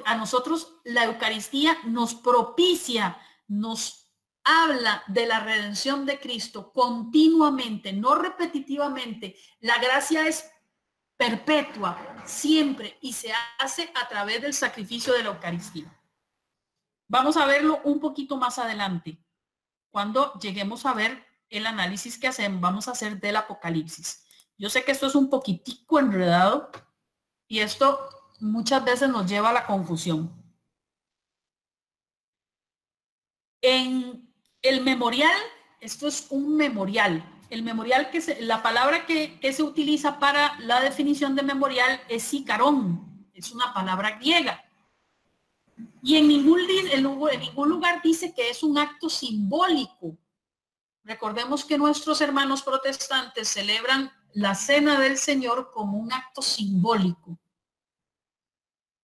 a nosotros la Eucaristía nos propicia, nos habla de la redención de Cristo continuamente, no repetitivamente. La gracia es perpetua, siempre, y se hace a través del sacrificio de la Eucaristía. Vamos a verlo un poquito más adelante. Cuando lleguemos a ver el análisis que vamos a hacer del Apocalipsis. Yo sé que esto es un poquitico enredado y esto muchas veces nos lleva a la confusión. En el memorial, esto es un memorial. El memorial, la palabra que se utiliza para la definición de memorial es sicarón. Es una palabra griega. Y en ningún lugar dice que es un acto simbólico. Recordemos que nuestros hermanos protestantes celebran la cena del Señor como un acto simbólico.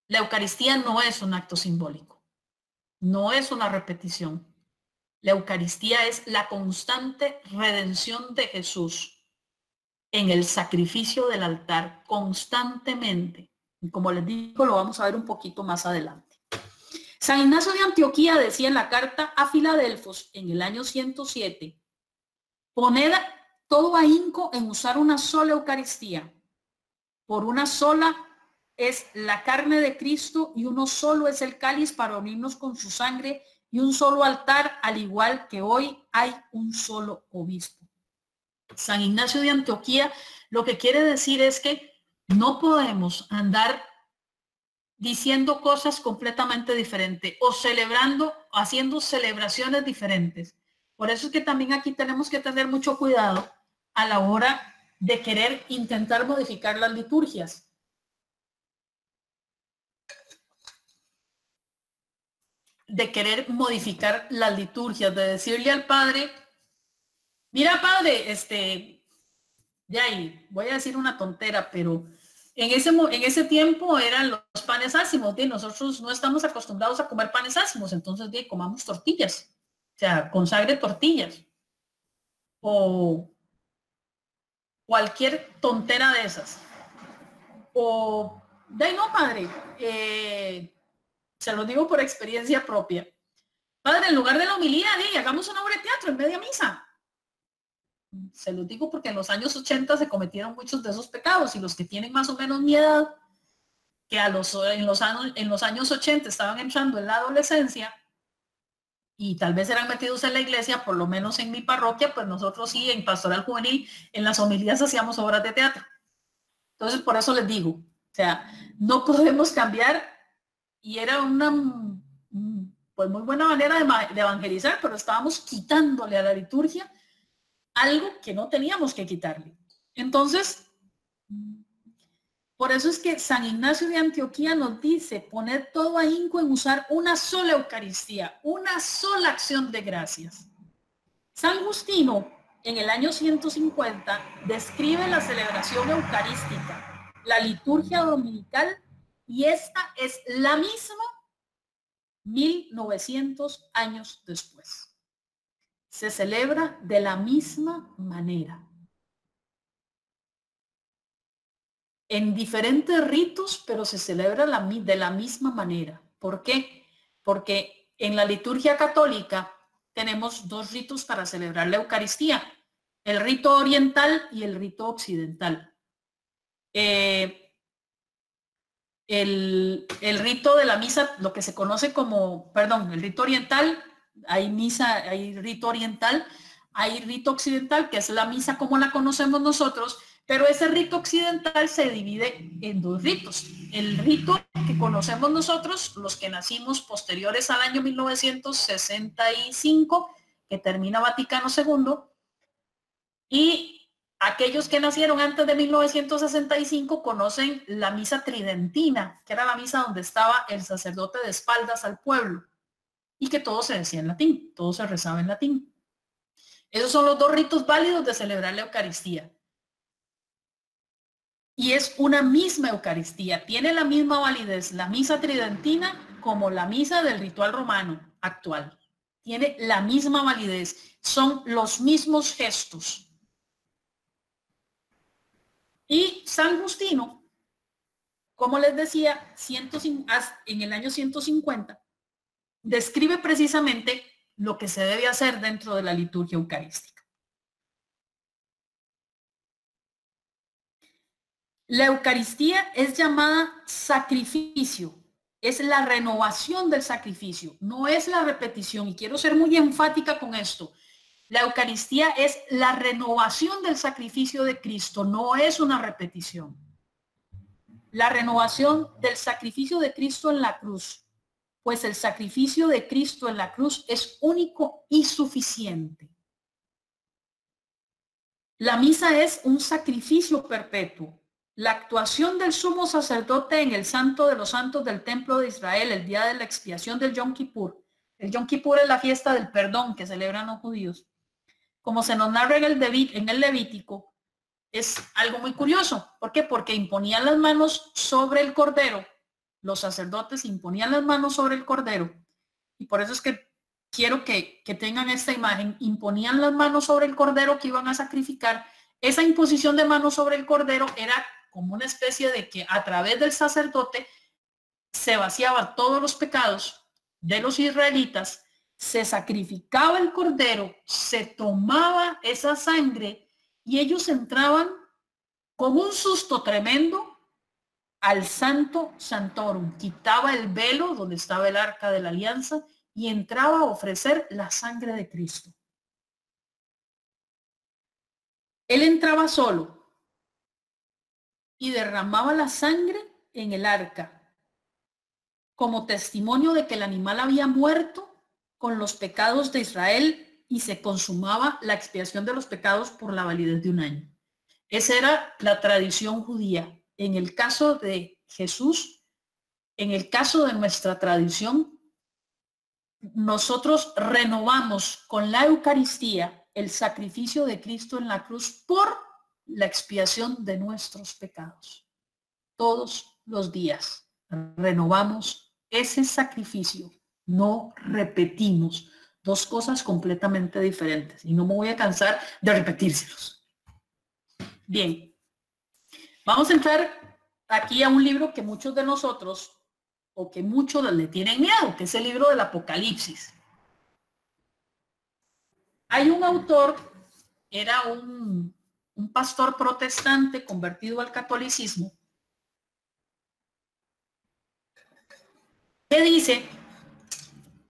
La Eucaristía no es un acto simbólico, no es una repetición. La Eucaristía es la constante redención de Jesús en el sacrificio del altar constantemente. Y como les digo, lo vamos a ver un poquito más adelante. San Ignacio de Antioquía decía en la carta a Filadelfos en el año 107, poned todo ahínco en usar una sola Eucaristía. Por una sola es la carne de Cristo y uno solo es el cáliz para unirnos con su sangre y un solo altar, al igual que hoy hay un solo obispo. San Ignacio de Antioquía lo que quiere decir es que no podemos andar diciendo cosas completamente diferentes o haciendo celebraciones diferentes. Por eso es que también aquí tenemos que tener mucho cuidado a la hora de querer intentar modificar las liturgias. De querer modificar las liturgias, de decirle al Padre, mira Padre, ya ahí voy a decir una tontera, pero en ese tiempo eran los panes ácimos, y nosotros no estamos acostumbrados a comer panes ácimos, entonces comamos tortillas. O sea, consagre tortillas o cualquier tontera de esas. O, no, Padre, se lo digo por experiencia propia. Padre, en lugar de la homilía, hagamos una obra de teatro en media misa. Se lo digo porque en los años 80 se cometieron muchos de esos pecados y los que tienen más o menos mi edad, que en los años 80 estaban entrando en la adolescencia, y tal vez eran metidos en la iglesia, por lo menos en mi parroquia, pues nosotros sí, en Pastoral Juvenil, en las homilías hacíamos obras de teatro. Entonces, por eso les digo, o sea, no podemos cambiar, y era una pues muy buena manera de evangelizar, pero estábamos quitándole a la liturgia algo que no teníamos que quitarle. Entonces, por eso es que San Ignacio de Antioquía nos dice, poned todo ahínco en usar una sola Eucaristía, una sola acción de gracias. San Justino, en el año 150, describe la celebración eucarística, la liturgia dominical, y esta es la misma 1900 años después. Se celebra de la misma manera. En diferentes ritos, pero se celebra de la misma manera. ¿Por qué? Porque en la liturgia católica tenemos dos ritos para celebrar la Eucaristía, el rito oriental y el rito occidental. El rito de la misa, lo que se conoce como, el rito oriental, hay rito oriental, hay rito occidental, que es la misa como la conocemos nosotros. Pero ese rito occidental se divide en dos ritos. El rito que conocemos nosotros, los que nacimos posteriores al año 1965, que termina Vaticano II, y aquellos que nacieron antes de 1965 conocen la misa tridentina, que era la misa donde estaba el sacerdote de espaldas al pueblo, y que todo se decía en latín, todo se rezaba en latín. Esos son los dos ritos válidos de celebrar la Eucaristía. Y es una misma Eucaristía, tiene la misma validez la misa tridentina como la misa del ritual romano actual. Tiene la misma validez, son los mismos gestos. Y San Justino, como les decía, en el año 150, describe precisamente lo que se debe hacer dentro de la liturgia eucarística. La Eucaristía es llamada sacrificio, es la renovación del sacrificio, no es la repetición, y quiero ser muy enfática con esto. La Eucaristía es la renovación del sacrificio de Cristo, no es una repetición. La renovación del sacrificio de Cristo en la cruz, pues el sacrificio de Cristo en la cruz es único y suficiente. La misa es un sacrificio perpetuo. La actuación del sumo sacerdote en el Santo de los Santos del Templo de Israel, el día de la expiación del Yom Kippur. El Yom Kippur es la fiesta del perdón que celebran los judíos. Como se nos narra en el Levítico, es algo muy curioso. ¿Por qué? Porque imponían las manos sobre el cordero. Los sacerdotes imponían las manos sobre el cordero. Y por eso es que quiero que tengan esta imagen. Imponían las manos sobre el cordero que iban a sacrificar. Esa imposición de manos sobre el cordero era como una especie de que a través del sacerdote se vaciaban todos los pecados de los israelitas, se sacrificaba el cordero, se tomaba esa sangre y ellos entraban con un susto tremendo al Santo Santorum, quitaba el velo donde estaba el arca de la alianza y entraba a ofrecer la sangre de Cristo. Él entraba solo y derramaba la sangre en el arca como testimonio de que el animal había muerto con los pecados de Israel y se consumaba la expiación de los pecados por la validez de un año. Esa era la tradición judía. En el caso de Jesús, en el caso de nuestra tradición, nosotros renovamos con la Eucaristía el sacrificio de Cristo en la cruz por la expiación de nuestros pecados. Todos los días renovamos ese sacrificio, no repetimos, dos cosas completamente diferentes y no me voy a cansar de repetírselos. Bien, vamos a entrar aquí a un libro que muchos de nosotros o que muchos le tienen miedo, que es el libro del Apocalipsis. Hay un autor, era un pastor protestante convertido al catolicismo, que dice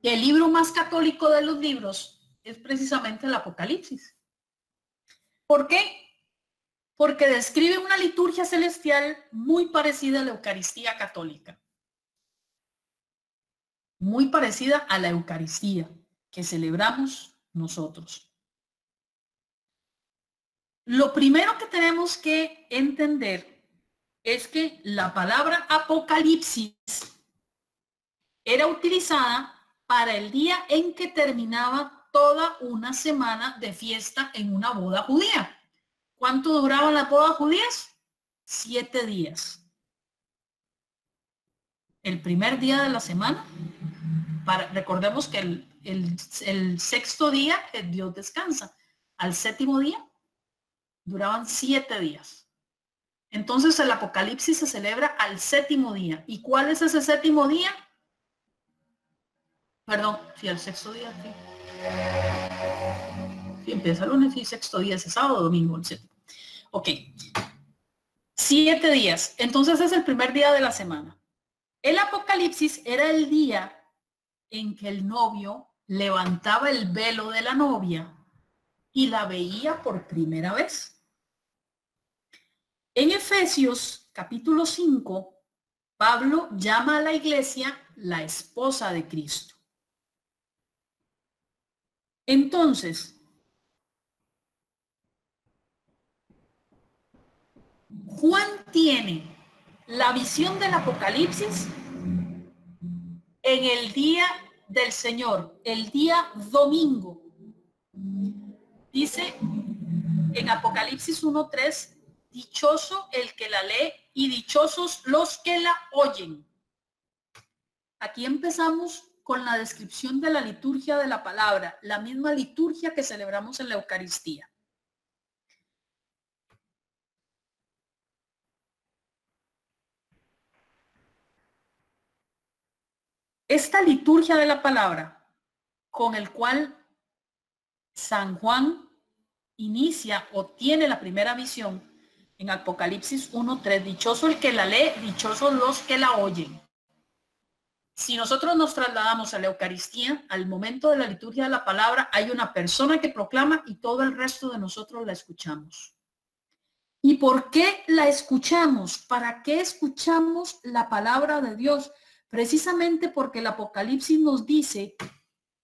que el libro más católico de los libros es precisamente el Apocalipsis. ¿Por qué? Porque describe una liturgia celestial muy parecida a la Eucaristía católica. Muy parecida a la Eucaristía que celebramos nosotros. Lo primero que tenemos que entender es que la palabra Apocalipsis era utilizada para el día en que terminaba toda una semana de fiesta en una boda judía. ¿Cuánto duraban las bodas judías? 7 días. El primer día de la semana, recordemos que el sexto día Dios descansa. Al séptimo día duraban 7 días. Entonces el Apocalipsis se celebra al séptimo día. ¿Y cuál es ese séptimo día? Perdón, sí, al sexto día. Sí, empieza el lunes y sexto día es sábado, domingo, el séptimo. Ok. 7 días. Entonces es el primer día de la semana. El Apocalipsis era el día en que el novio levantaba el velo de la novia y la veía por primera vez. En Efesios capítulo 5, Pablo llama a la iglesia la esposa de Cristo. Entonces, Juan tiene la visión del Apocalipsis en el día del Señor, el día domingo. Dice en Apocalipsis 1:3, dichoso el que la lee y dichosos los que la oyen. Aquí empezamos con la descripción de la liturgia de la palabra, la misma liturgia que celebramos en la Eucaristía. esta liturgia de la palabra con el cual San Juan inicia o tiene la primera visión en Apocalipsis 1:3, dichoso el que la lee, dichosos los que la oyen. Si nosotros nos trasladamos a la Eucaristía, al momento de la liturgia de la palabra, hay una persona que proclama y todo el resto de nosotros la escuchamos. ¿Y por qué la escuchamos? ¿Para qué escuchamos la palabra de Dios? Precisamente porque el Apocalipsis nos dice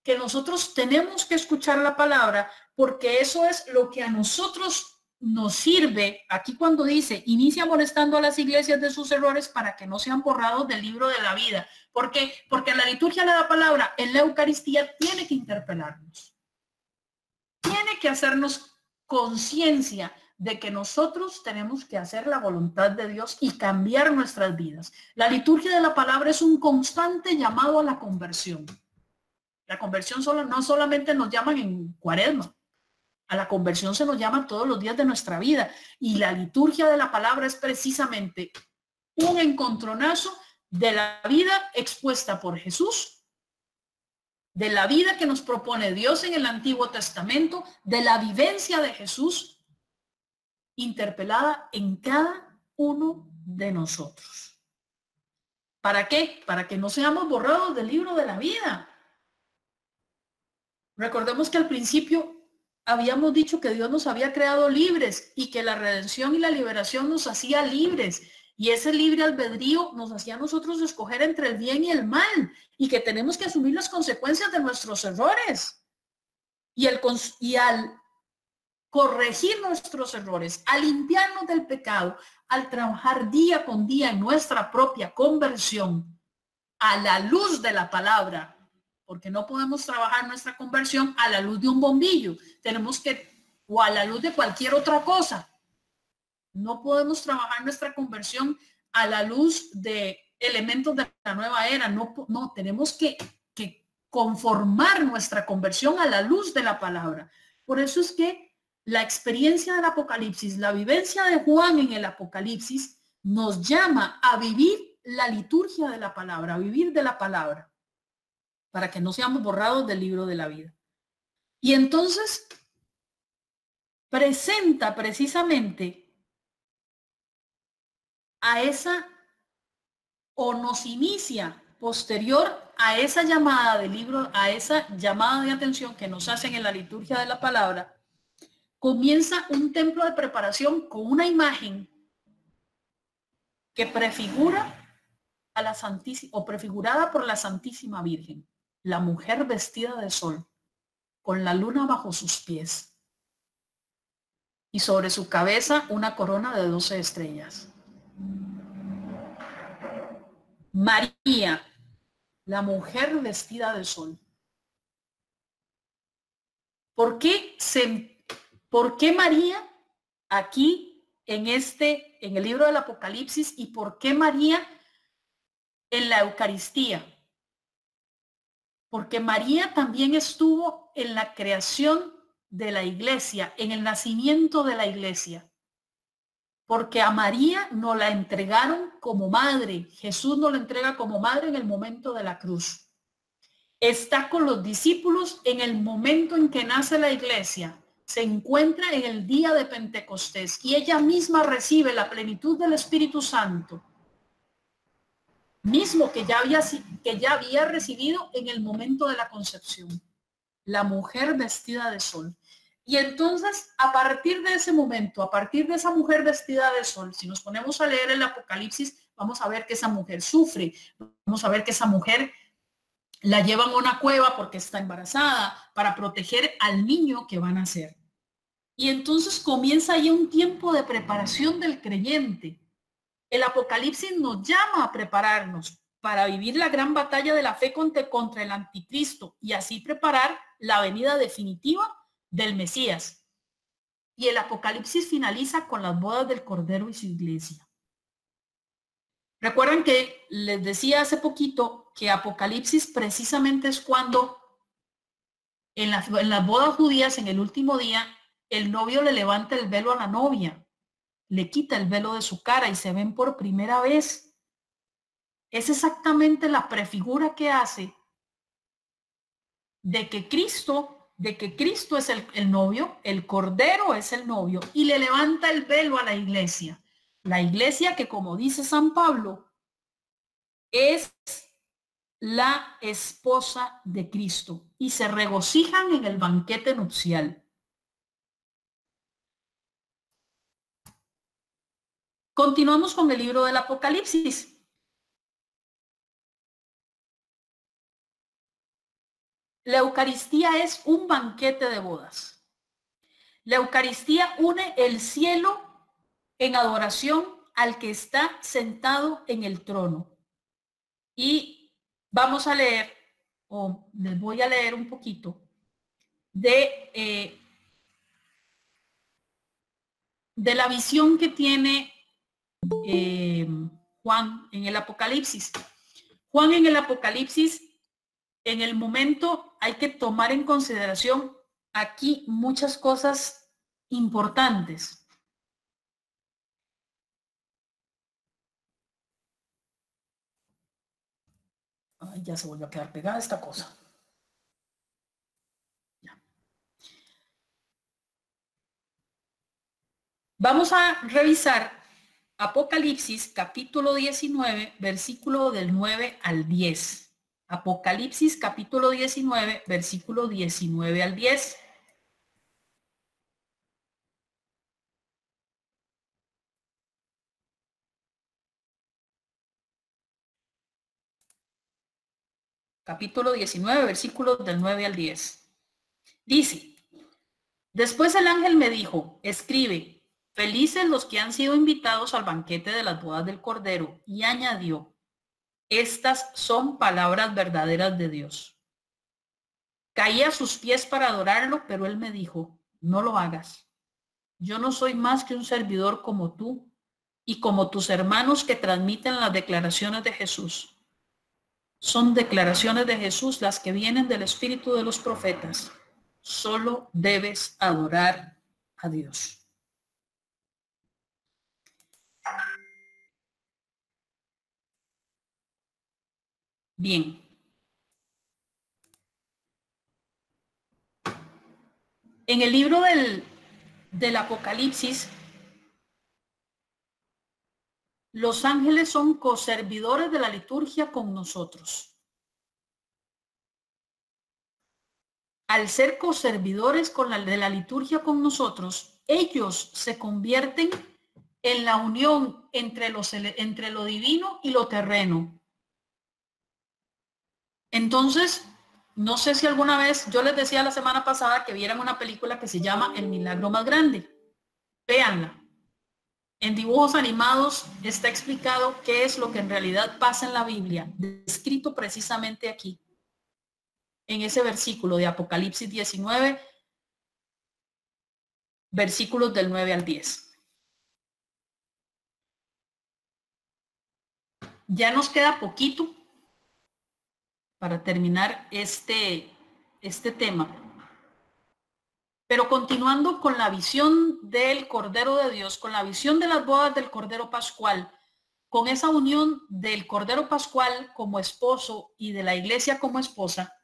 que nosotros tenemos que escuchar la palabra, porque eso es lo que a nosotros nos sirve. Aquí cuando dice, inicia amonestando a las iglesias de sus errores para que no sean borrados del libro de la vida. ¿Por qué? Porque la liturgia de la palabra en la Eucaristía tiene que interpelarnos. Tiene que hacernos conciencia de que nosotros tenemos que hacer la voluntad de Dios y cambiar nuestras vidas. La liturgia de la palabra es un constante llamado a la conversión. La conversión no solamente nos llaman en Cuaresma, a la conversión se nos llama todos los días de nuestra vida. Y la liturgia de la palabra es precisamente un encontronazo de la vida expuesta por Jesús, de la vida que nos propone Dios en el Antiguo Testamento, de la vivencia de Jesús interpelada en cada uno de nosotros. ¿Para qué? Para que no seamos borrados del libro de la vida. Recordemos que al principio habíamos dicho que Dios nos había creado libres y que la redención y la liberación nos hacía libres. Y ese libre albedrío nos hacía a nosotros escoger entre el bien y el mal y que tenemos que asumir las consecuencias de nuestros errores. Y al corregir nuestros errores, al limpiarnos del pecado, al trabajar día con día en nuestra propia conversión a la luz de la palabra, porque no podemos trabajar nuestra conversión a la luz de un bombillo, o a la luz de cualquier otra cosa. No podemos trabajar nuestra conversión a la luz de elementos de la nueva era. No, tenemos que conformar nuestra conversión a la luz de la palabra. Por eso es que la experiencia del Apocalipsis, la vivencia de Juan en el Apocalipsis, nos llama a vivir la liturgia de la palabra, a vivir de la palabra, para que no seamos borrados del libro de la vida. Y entonces presenta precisamente a esa, o nos inicia posterior a esa llamada del libro, a esa llamada de atención que nos hacen en la liturgia de la palabra, comienza un templo de preparación con una imagen que prefigura a la Santísima, o prefigurada por la Santísima Virgen, la mujer vestida de sol, con la luna bajo sus pies, y sobre su cabeza una corona de 12 estrellas. María, la mujer vestida de sol. ¿Por qué María aquí en el libro del Apocalipsis, y por qué María en la Eucaristía? Porque María también estuvo en la creación de la iglesia, en el nacimiento de la iglesia. Porque a María nos la entregaron como madre. Jesús nos la entrega como madre en el momento de la cruz. Está con los discípulos en el momento en que nace la iglesia. Se encuentra en el día de Pentecostés y ella misma recibe la plenitud del Espíritu Santo, mismo que ya había recibido en el momento de la concepción. La mujer vestida de sol. Y entonces, a partir de ese momento, a partir de esa mujer vestida de sol, si nos ponemos a leer el Apocalipsis, vamos a ver que esa mujer sufre. Vamos a ver que esa mujer la llevan a una cueva porque está embarazada para proteger al niño que va a nacer. Y entonces comienza ahí un tiempo de preparación del creyente. El Apocalipsis nos llama a prepararnos para vivir la gran batalla de la fe contra el anticristo y así preparar la venida definitiva del Mesías. Y el Apocalipsis finaliza con las bodas del Cordero y su iglesia. Recuerdan que les decía hace poquito que Apocalipsis precisamente es cuando en las bodas judías, en el último día, el novio le levanta el velo a la novia, le quita el velo de su cara y se ven por primera vez. es exactamente la prefigura que hace de que Cristo es el novio, el Cordero es el novio, y le levanta el velo a la iglesia. La iglesia que, como dice San Pablo, es la esposa de Cristo y se regocijan en el banquete nupcial. Continuamos con el libro del Apocalipsis. La Eucaristía es un banquete de bodas. La Eucaristía une el cielo en adoración al que está sentado en el trono. Y vamos a leer, o les voy a leer un poquito de la visión que tiene Juan en el Apocalipsis. Juan en el Apocalipsis, en el momento hay que tomar en consideración aquí muchas cosas importantes. Ay, ya se volvió a quedar pegada esta cosa. Ya. Vamos a revisar Apocalipsis capítulo 19, versículo del 9 al 10. Apocalipsis capítulo 19, versículo 19 al 10. Capítulo 19, versículos del 9 al 10. Dice, después el ángel me dijo, escribe, felices los que han sido invitados al banquete de las bodas del Cordero. Y añadió, estas son palabras verdaderas de Dios. Caí a sus pies para adorarlo, pero él me dijo, no lo hagas. Yo no soy más que un servidor como tú y como tus hermanos que transmiten las declaraciones de Jesús. Son declaraciones de Jesús las que vienen del espíritu de los profetas. Solo debes adorar a Dios. Bien. En el libro del Apocalipsis, los ángeles son coservidores de la liturgia con nosotros. Al ser coservidores de la liturgia con nosotros, ellos se convierten en la unión entre lo divino y lo terreno. Entonces, no sé si alguna vez, yo les decía la semana pasada que vieran una película que se llama El Milagro Más Grande. Véanla. En dibujos animados está explicado qué es lo que en realidad pasa en la Biblia, descrito precisamente aquí, en ese versículo de Apocalipsis 19, versículos del 9 al 10. Ya nos queda poquito para terminar este tema. Pero continuando con la visión del Cordero de Dios, con la visión de las bodas del Cordero Pascual, con esa unión del Cordero Pascual como esposo y de la iglesia como esposa,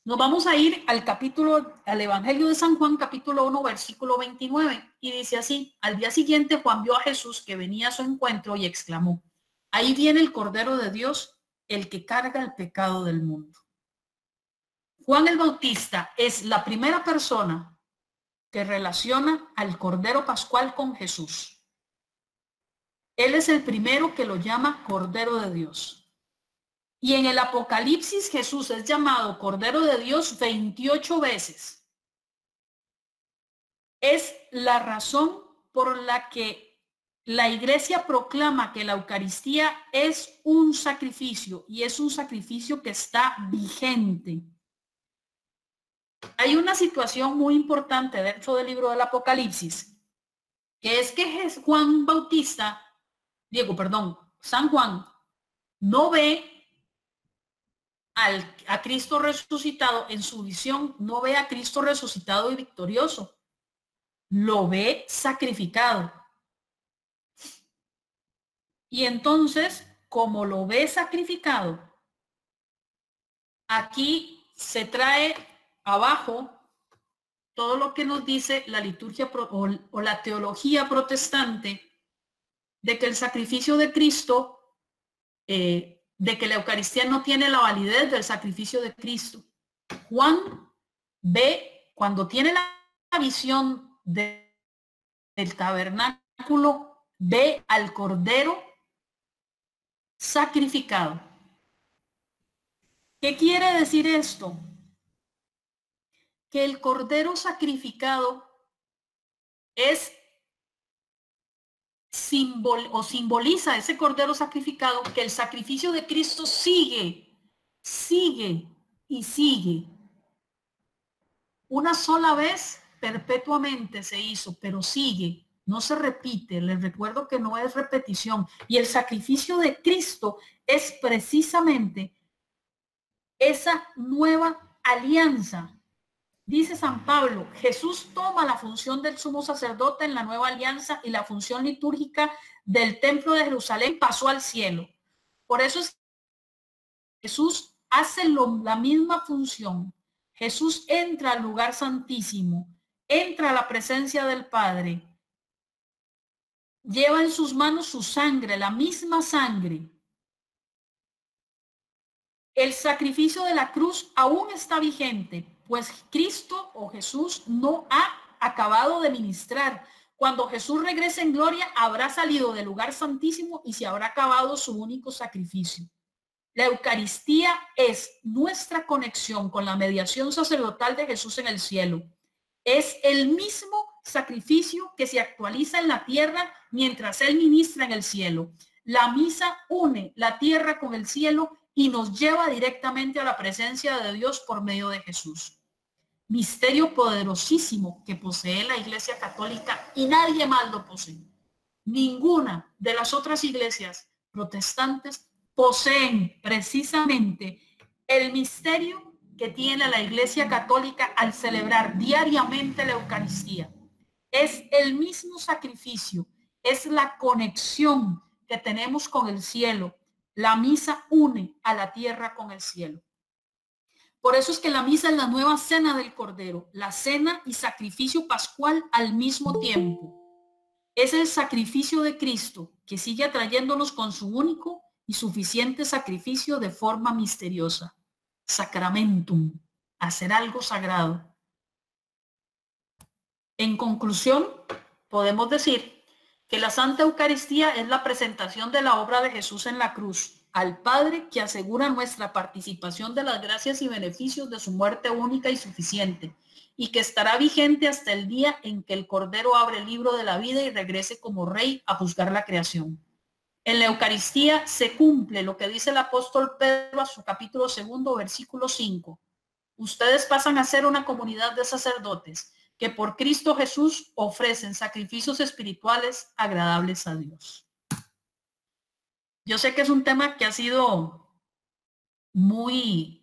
nos vamos a ir al Evangelio de San Juan, capítulo 1, versículo 29, y dice así, al día siguiente Juan vio a Jesús que venía a su encuentro y exclamó, ahí viene el Cordero de Dios, el que carga el pecado del mundo. Juan el Bautista es la primera persona que relaciona al Cordero Pascual con Jesús. Él es el primero que lo llama Cordero de Dios. Y en el Apocalipsis Jesús es llamado Cordero de Dios 28 veces. Es la razón por la que la iglesia proclama que la Eucaristía es un sacrificio y es un sacrificio que está vigente. Hay una situación muy importante dentro del libro del Apocalipsis, que es que San Juan no ve a Cristo resucitado en su visión, no ve a Cristo resucitado y victorioso, lo ve sacrificado. Y entonces como lo ve sacrificado, aquí se trae abajo todo lo que nos dice la liturgia o la teología protestante de que el sacrificio de Cristo, de que la Eucaristía no tiene la validez del sacrificio de Cristo. Juan ve, cuando tiene la visión del tabernáculo, ve al Cordero sacrificado. ¿Qué quiere decir esto? Que el Cordero sacrificado es simboliza ese Cordero sacrificado que el sacrificio de Cristo sigue y sigue. Una sola vez perpetuamente se hizo, pero sigue, no se repite. Les recuerdo que no es repetición. Y el sacrificio de Cristo es precisamente esa nueva alianza. Dice San Pablo, Jesús toma la función del sumo sacerdote en la nueva alianza y la función litúrgica del templo de Jerusalén pasó al cielo. Por eso es que Jesús hace la misma función. Jesús entra al lugar santísimo, entra a la presencia del Padre, lleva en sus manos su sangre, la misma sangre. El sacrificio de la cruz aún está vigente, pues Cristo o Jesús no ha acabado de ministrar. Cuando Jesús regrese en gloria, habrá salido del lugar santísimo y se habrá acabado su único sacrificio. La Eucaristía es nuestra conexión con la mediación sacerdotal de Jesús en el cielo. Es el mismo sacrificio que se actualiza en la tierra mientras Él ministra en el cielo. La misa une la tierra con el cielo y nos lleva directamente a la presencia de Dios por medio de Jesús. Misterio poderosísimo que posee la Iglesia Católica y nadie más lo posee. Ninguna de las otras iglesias protestantes poseen precisamente el misterio que tiene la Iglesia Católica al celebrar diariamente la Eucaristía. Es el mismo sacrificio, es la conexión que tenemos con el cielo. La misa une a la tierra con el cielo. Por eso es que la misa es la nueva cena del Cordero, la cena y sacrificio pascual al mismo tiempo. Es el sacrificio de Cristo que sigue atrayéndonos con su único y suficiente sacrificio de forma misteriosa. Sacramentum, hacer algo sagrado. En conclusión, podemos decir que la Santa Eucaristía es la presentación de la obra de Jesús en la cruz al Padre, que asegura nuestra participación de las gracias y beneficios de su muerte única y suficiente, y que estará vigente hasta el día en que el Cordero abre el libro de la vida y regrese como Rey a juzgar la creación. En la Eucaristía se cumple lo que dice el apóstol Pedro a su capítulo 2, versículo 5. Ustedes pasan a ser una comunidad de sacerdotes que por Cristo Jesús ofrecen sacrificios espirituales agradables a Dios. Yo sé que es un tema que ha sido muy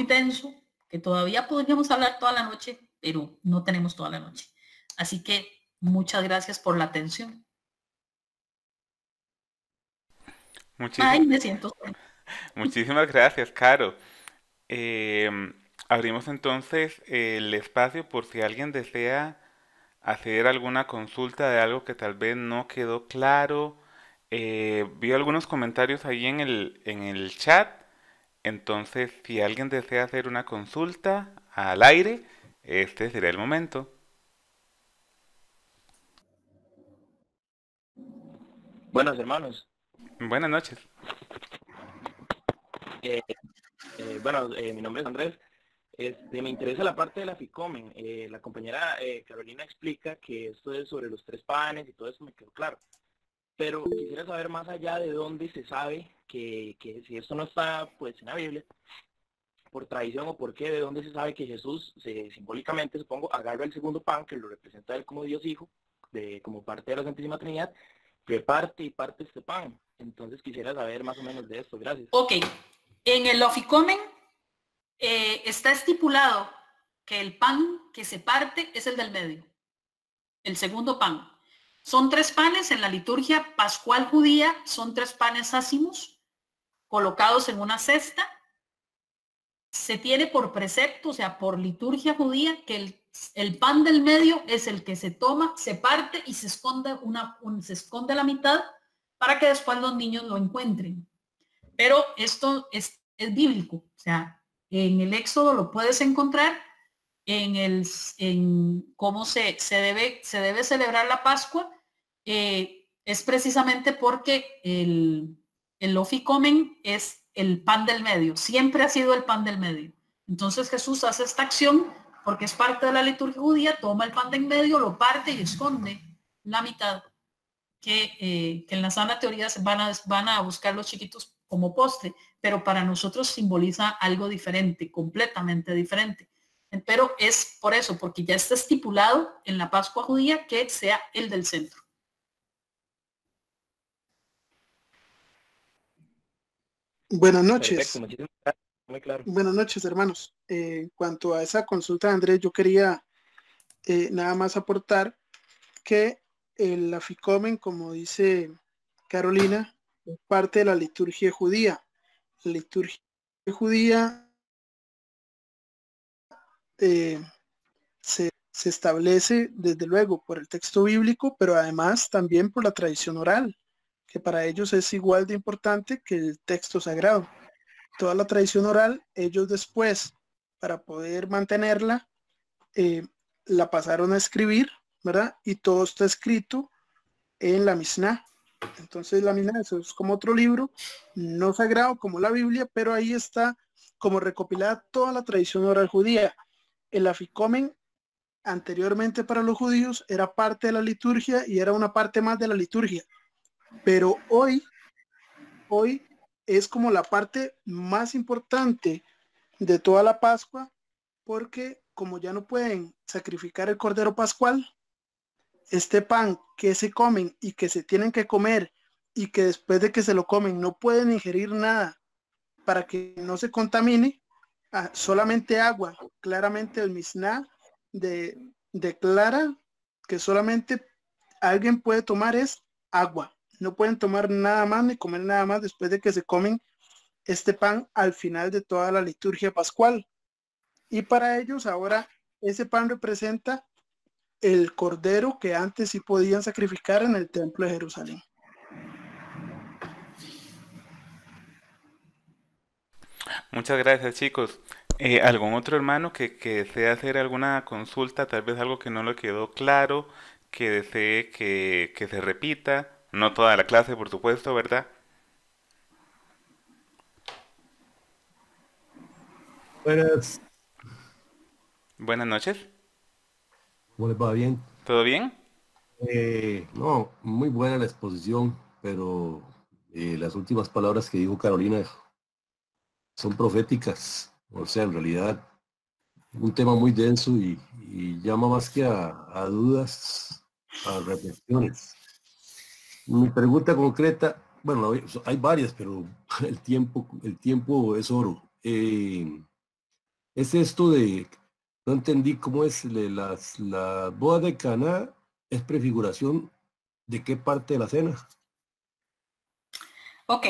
denso, que todavía podríamos hablar toda la noche, pero no tenemos toda la noche. Así que muchas gracias por la atención. Me siento. Muchísimas gracias, Caro. Abrimos entonces el espacio por si alguien desea hacer alguna consulta de algo que tal vez no quedó claro. Vi algunos comentarios ahí en el chat. Entonces, si alguien desea hacer una consulta al aire, este será el momento. Buenas, hermanos. Buenas noches. Mi nombre es Andrés. Me interesa la parte de la FICOMEN. La compañera Carolina explica que esto es sobre los 3 panes y todo eso me quedó claro. Pero quisiera saber más allá de dónde se sabe que si esto no está pues en la Biblia, por tradición o por qué, de dónde se sabe que Jesús simbólicamente, supongo, agarra el segundo pan, que lo representa a él como Dios Hijo, como parte de la Santísima Trinidad, reparte y parte este pan. Entonces quisiera saber más o menos de esto. Gracias. Ok. En el Oficomen está estipulado que el pan que se parte es el del medio, el segundo pan. Son 3 panes en la liturgia pascual judía, son 3 panes ácimos colocados en una cesta. Se tiene por precepto, o sea, por liturgia judía, que el pan del medio es el que se toma, se parte y se esconde, se esconde la mitad para que después los niños lo encuentren. Pero esto es bíblico, o sea, en el Éxodo lo puedes encontrar, en cómo se debe celebrar la Pascua, es precisamente porque el oficomen es el pan del medio, siempre ha sido el pan del medio. Entonces Jesús hace esta acción porque es parte de la liturgia judía, toma el pan del medio, lo parte y esconde la mitad, que en la sana teoría van a buscar los chiquitos como postre, pero para nosotros simboliza algo diferente, completamente diferente. Pero es por eso, porque ya está estipulado en la Pascua judía que sea el del centro. Buenas noches. Perfecto, muchísimas gracias. Muy claro. Buenas noches, hermanos. En cuanto a esa consulta de Andrés, yo quería nada más aportar que el aficomen, como dice Carolina, es parte de la liturgia judía. La liturgia judía se establece desde luego por el texto bíblico, pero además también por la tradición oral, que para ellos es igual de importante que el texto sagrado. Toda la tradición oral, ellos después, para poder mantenerla, la pasaron a escribir, ¿verdad? Y todo está escrito en la Misná. Entonces la Misná eso es como otro libro, no sagrado como la Biblia, pero ahí está como recopilada toda la tradición oral judía. El aficomen anteriormente para los judíos era parte de la liturgia y era una parte más de la liturgia, pero hoy es como la parte más importante de toda la Pascua, porque como ya no pueden sacrificar el cordero pascual, este pan que se comen y que se tienen que comer y que después de que se lo comen no pueden ingerir nada para que no se contamine, solamente agua. Claramente el Misná declara que solamente alguien puede tomar es agua. No pueden tomar nada más ni comer nada más después de que se comen este pan al final de toda la liturgia pascual. Y para ellos ahora ese pan representa el cordero que antes sí podían sacrificar en el templo de Jerusalén. Muchas gracias, chicos. ¿Algún otro hermano que desee hacer alguna consulta, tal vez algo que no le quedó claro, que desee que se repita? No toda la clase, por supuesto, ¿verdad? Buenas, Buenas noches. ¿cómo les va? Bien. ¿Todo bien? No, muy buena la exposición, pero las últimas palabras que dijo Carolina son proféticas. O sea, en realidad, un tema muy denso y llama más que a dudas, a reflexiones. Mi pregunta concreta, bueno, hay varias, pero el tiempo es oro. Es esto de, no entendí cómo es la boda de Caná, es prefiguración de qué parte de la cena. Ok,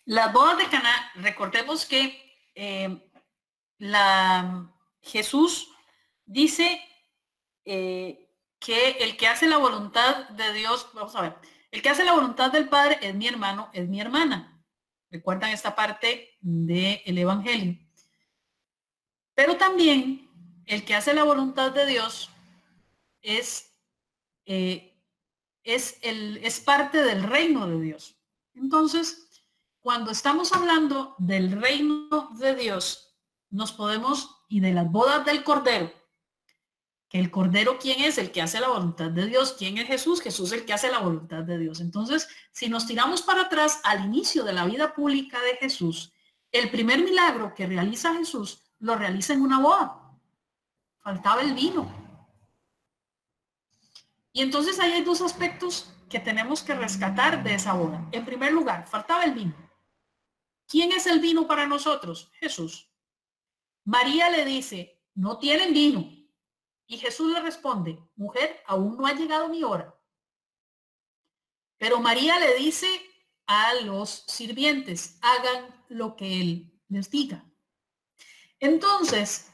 las bodas de Caná, recordemos que Jesús dice que el que hace la voluntad de Dios, vamos a ver, el que hace la voluntad del Padre es mi hermano, es mi hermana. Recuerdan esta parte del Evangelio. Pero también el que hace la voluntad de Dios es parte del reino de Dios. Entonces, cuando estamos hablando del reino de Dios, nos podemos, y de las bodas del Cordero, que el Cordero, ¿quién es? El que hace la voluntad de Dios. ¿Quién es Jesús? Jesús es el que hace la voluntad de Dios. Entonces, si nos tiramos para atrás al inicio de la vida pública de Jesús, el primer milagro que realiza Jesús lo realiza en una boda. Faltaba el vino. Y entonces ahí hay dos aspectos que tenemos que rescatar de esa boda. En primer lugar, faltaba el vino. ¿Quién es el vino para nosotros? Jesús. María le dice, no tienen vino. Y Jesús le responde, mujer, aún no ha llegado mi hora. Pero María le dice a los sirvientes, hagan lo que Él les diga. Entonces,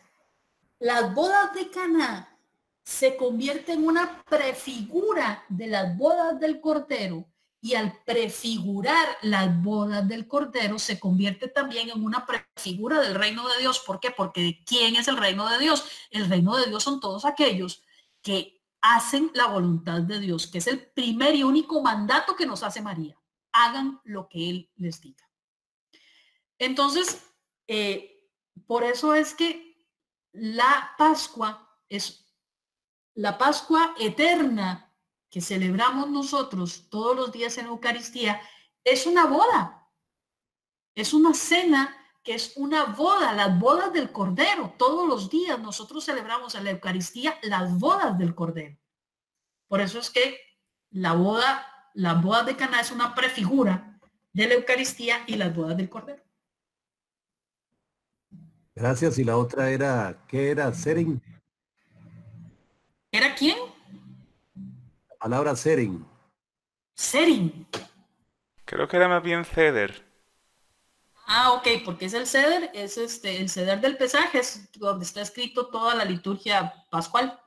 las bodas de Caná se convierten en una prefigura de las bodas del Cordero, y al prefigurar las bodas del Cordero se convierte también en una prefigura del reino de Dios. ¿Por qué? Porque ¿quién es el reino de Dios? El reino de Dios son todos aquellos que hacen la voluntad de Dios, que es el primer y único mandato que nos hace María. Hagan lo que Él les diga. Entonces, por eso es que la Pascua es la Pascua eterna que celebramos nosotros todos los días en Eucaristía. Es una boda, es una cena que es una boda, las bodas del Cordero. Todos los días nosotros celebramos en la Eucaristía las bodas del Cordero. Por eso es que las bodas de Caná es una prefigura de la Eucaristía y las bodas del Cordero. Gracias. Y la otra era, ¿qué era? Seren. ¿Era quién? La palabra Seren. Seren. Creo que era más bien ceder. Ah, ok, porque es el ceder, es el ceder del pesaje, es donde está escrito toda la liturgia pascual.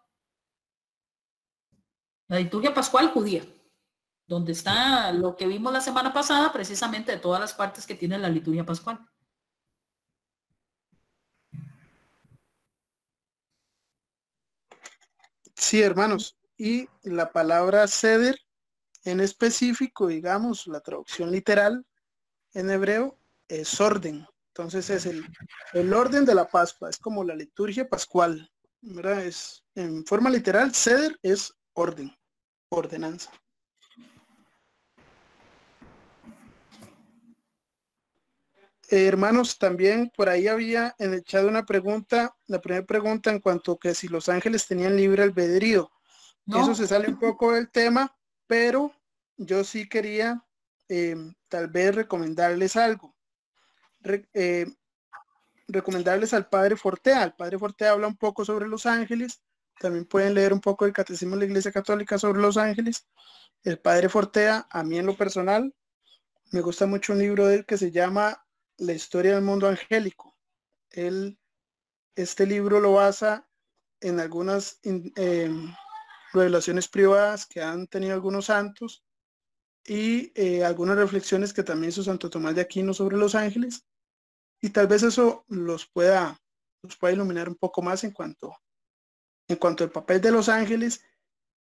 La liturgia pascual judía, donde está lo que vimos la semana pasada, precisamente de todas las partes que tiene la liturgia pascual. Sí, hermanos. Y la palabra ceder en específico, digamos, la traducción literal en hebreo es orden. Entonces es el orden de la Pascua, es como la liturgia pascual, ¿verdad? Es, en forma literal, ceder es orden, ordenanza. Hermanos, también por ahí había en el chat una pregunta, la primera pregunta en cuanto a que si los ángeles tenían libre albedrío. No. Eso se sale un poco del tema, pero yo sí quería tal vez recomendarles algo. Recomendarles al Padre Fortea. El Padre Fortea habla un poco sobre los ángeles. También pueden leer un poco el Catecismo de la Iglesia Católica sobre los ángeles. El Padre Fortea, a mí en lo personal, me gusta mucho un libro de él que se llama La historia del mundo angélico. Este libro lo basa en algunas revelaciones privadas que han tenido algunos santos y algunas reflexiones que también hizo Santo Tomás de Aquino sobre los ángeles, y tal vez eso los pueda iluminar un poco más en cuanto al papel de los ángeles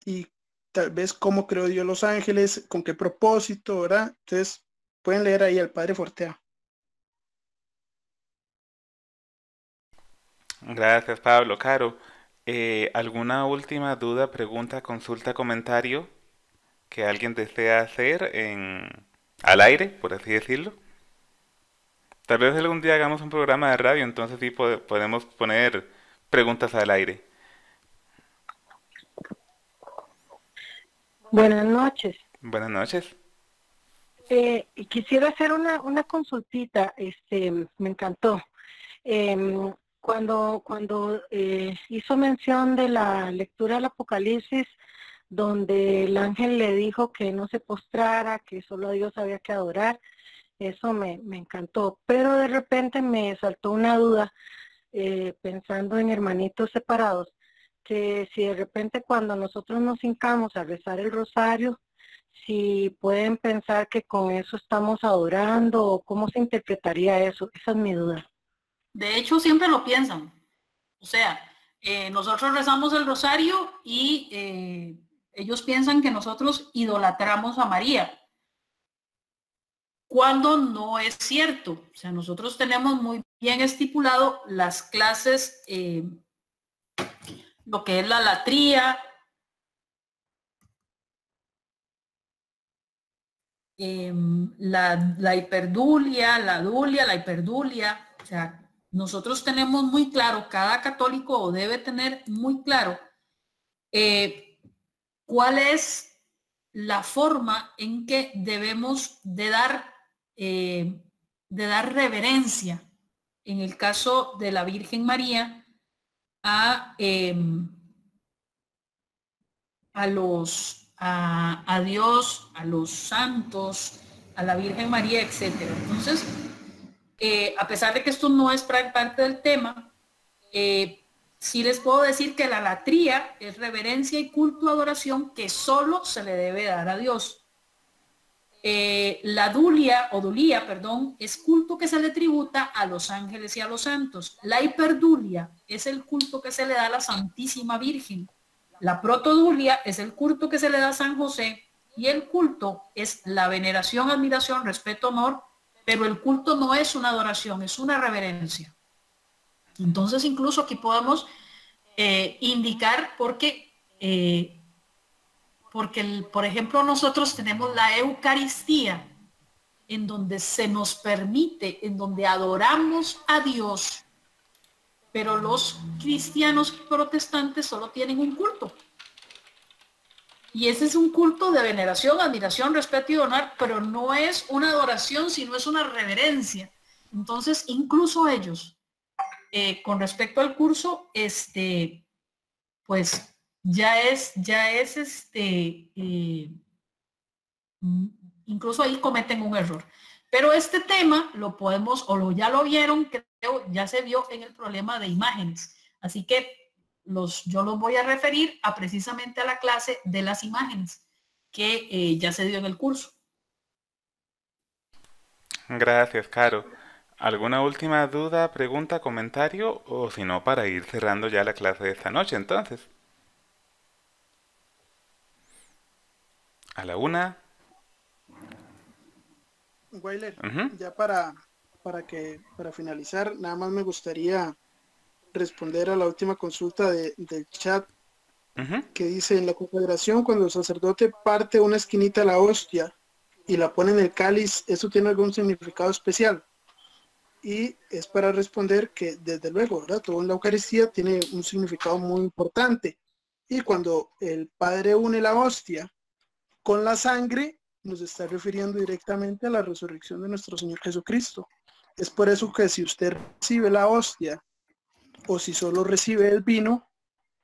y tal vez cómo creó Dios los ángeles, con qué propósito, ¿verdad? Entonces pueden leer ahí al Padre Fortea. Gracias, Pablo. Caro, ¿alguna última duda, pregunta, consulta, comentario que alguien desea hacer al aire, por así decirlo? Tal vez algún día hagamos un programa de radio, entonces sí podemos poner preguntas al aire. Buenas noches. Buenas noches. Quisiera hacer una consultita, me encantó. Cuando hizo mención de la lectura del Apocalipsis, donde el ángel le dijo que no se postrara, que solo a Dios había que adorar, eso me encantó. Pero de repente me saltó una duda, pensando en hermanitos separados, que si de repente cuando nosotros nos hincamos a rezar el rosario, si pueden pensar que con eso estamos adorando, o cómo se interpretaría eso. Esa es mi duda. De hecho, siempre lo piensan. O sea, nosotros rezamos el rosario y ellos piensan que nosotros idolatramos a María, cuando no es cierto. O sea, nosotros tenemos muy bien estipulado las clases, lo que es la latría, la hiperdulia, la dulia, la hiperdulia. O sea, nosotros tenemos muy claro, cada católico debe tener muy claro cuál es la forma en que debemos de dar reverencia, en el caso de la Virgen María, a Dios, a los santos, a la Virgen María, etcétera. Entonces, A pesar de que esto no es parte del tema, sí les puedo decir que la latría es reverencia y culto, adoración que solo se le debe dar a Dios. La dulía, es culto que se le tributa a los ángeles y a los santos. La hiperdulia es el culto que se le da a la Santísima Virgen. La protodulia es el culto que se le da a San José. Y el culto es la veneración, admiración, respeto, honor, pero el culto no es una adoración, es una reverencia. Entonces incluso aquí podemos indicar porque por ejemplo, nosotros tenemos la Eucaristía, en donde se nos permite, en donde adoramos a Dios, pero los cristianos protestantes solo tienen un culto. Y ese es un culto de veneración, admiración, respeto y honor, pero no es una adoración, sino es una reverencia. Entonces, incluso ellos, con respecto al curso, pues ya es incluso ahí cometen un error. Pero este tema lo podemos, ya lo vieron, creo, ya se vio en el problema de imágenes. Así que yo los voy a referir precisamente a la clase de las imágenes que ya se dio en el curso. Gracias, Caro. ¿Alguna última duda, pregunta, comentario? O si no, para ir cerrando ya la clase de esta noche, entonces. A la 1. Weiler, ya para finalizar, nada más me gustaría responder a la última consulta del chat, que dice: en la confederación, cuando el sacerdote parte una esquinita de la hostia y la pone en el cáliz, ¿eso tiene algún significado especial? Y es para responder que desde luego, ¿verdad?, todo en la Eucaristía tiene un significado muy importante, y cuando el Padre une la hostia con la sangre, nos está refiriendo directamente a la resurrección de nuestro Señor Jesucristo. Es por eso que si usted recibe la hostia o si solo recibe el vino,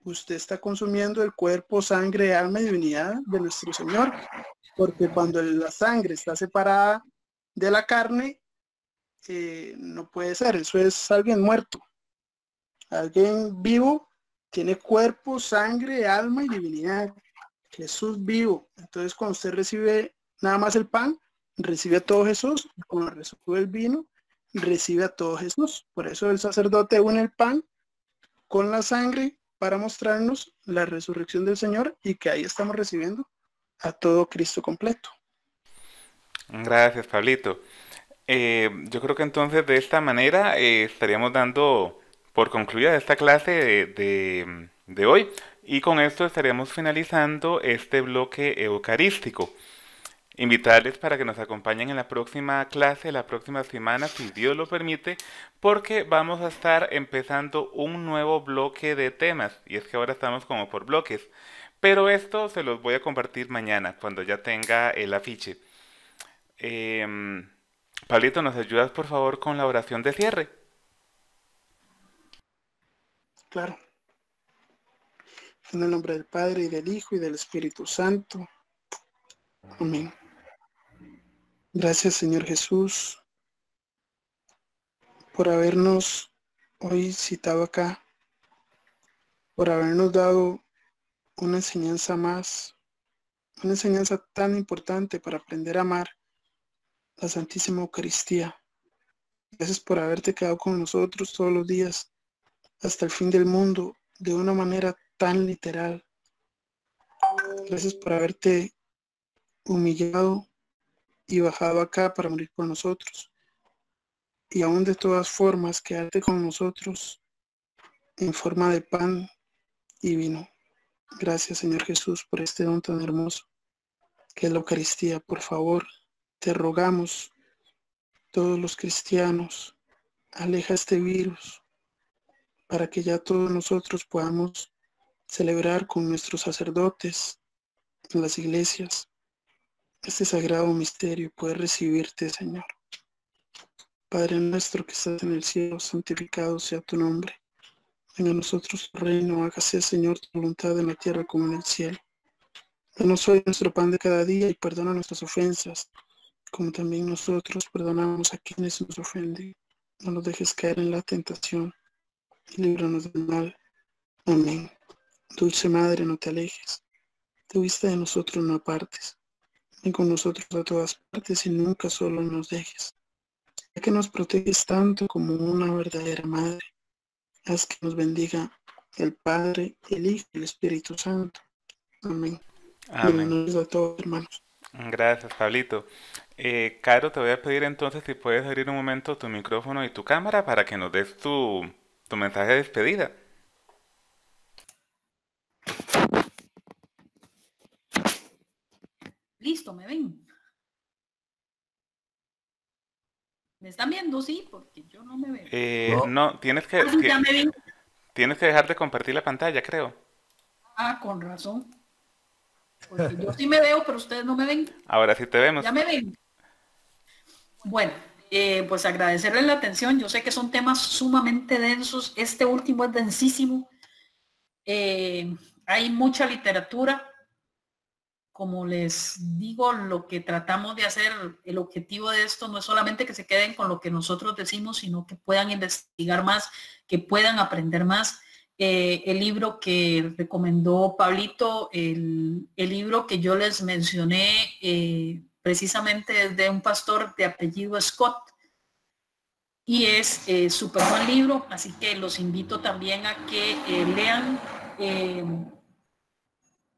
usted está consumiendo el cuerpo, sangre, alma y divinidad de nuestro Señor, porque cuando la sangre está separada de la carne, no puede ser, eso es alguien muerto. Alguien vivo tiene cuerpo, sangre, alma y divinidad. Jesús vivo. Entonces, cuando usted recibe nada más el pan, recibe a todo Jesús. Cuando recibe el vino, recibe a todo Jesús. Por eso el sacerdote une el pan con la sangre para mostrarnos la resurrección del Señor, y que ahí estamos recibiendo a todo Cristo completo. Gracias, Pablito. Yo creo que entonces de esta manera estaríamos dando por concluida esta clase de hoy, y con esto estaríamos finalizando este bloque eucarístico. Invitarles para que nos acompañen en la próxima clase, la próxima semana, si Dios lo permite, porque vamos a estar empezando un nuevo bloque de temas, y es que ahora estamos como por bloques, pero esto se los voy a compartir mañana, cuando ya tenga el afiche. Pablito, ¿nos ayudas por favor con la oración de cierre? Claro. En el nombre del Padre, y del Hijo, y del Espíritu Santo. Amén. Gracias, Señor Jesús, por habernos hoy citado acá, por habernos dado una enseñanza más, una enseñanza tan importante para aprender a amar la Santísima Eucaristía. Gracias por haberte quedado con nosotros todos los días hasta el fin del mundo de una manera tan literal. Gracias por haberte humillado y bajado acá para morir por nosotros, y aún de todas formas quedarte con nosotros en forma de pan y vino. Gracias, Señor Jesús, por este don tan hermoso que es la Eucaristía. Por favor, te rogamos, todos los cristianos, aleja este virus para que ya todos nosotros podamos celebrar con nuestros sacerdotes en las iglesias este sagrado misterio, poder recibirte, Señor. Padre nuestro que estás en el cielo, santificado sea tu nombre. Venga a nosotros tu reino, hágase, Señor, tu voluntad en la tierra como en el cielo. Danos hoy nuestro pan de cada día, y perdona nuestras ofensas, como también nosotros perdonamos a quienes nos ofenden. no nos dejes caer en la tentación y líbranos del mal. Amén. Dulce Madre, no te alejes, tu vista de nosotros no apartes. Ven con nosotros a todas partes y nunca solo nos dejes. Ya que nos proteges tanto como una verdadera madre, haz que nos bendiga el Padre, el Hijo y el Espíritu Santo. Amén. Buenas Amén. noches a todos, hermanos. Gracias, Pablito. Caro, te voy a pedir entonces si puedes abrir un momento tu micrófono y tu cámara para que nos des tu mensaje de despedida. Listo, ¿me ven? ¿Me están viendo? Sí, porque yo no me veo. No, Ya me ven. tienes que dejar de compartir la pantalla, creo. Ah, con razón. Porque yo sí me veo, pero ustedes no me ven. Ahora sí te vemos. Ya me ven. Bueno, pues agradecerles la atención. Yo sé que son temas sumamente densos. Este último es densísimo. Hay mucha literatura. Como les digo, lo que tratamos de hacer, el objetivo de esto no es solamente que se queden con lo que nosotros decimos, sino que puedan investigar más, que puedan aprender más. El libro que recomendó Pablito, el libro que yo les mencioné, precisamente es de un pastor de apellido Scott, y es súper buen libro, así que los invito también a que lean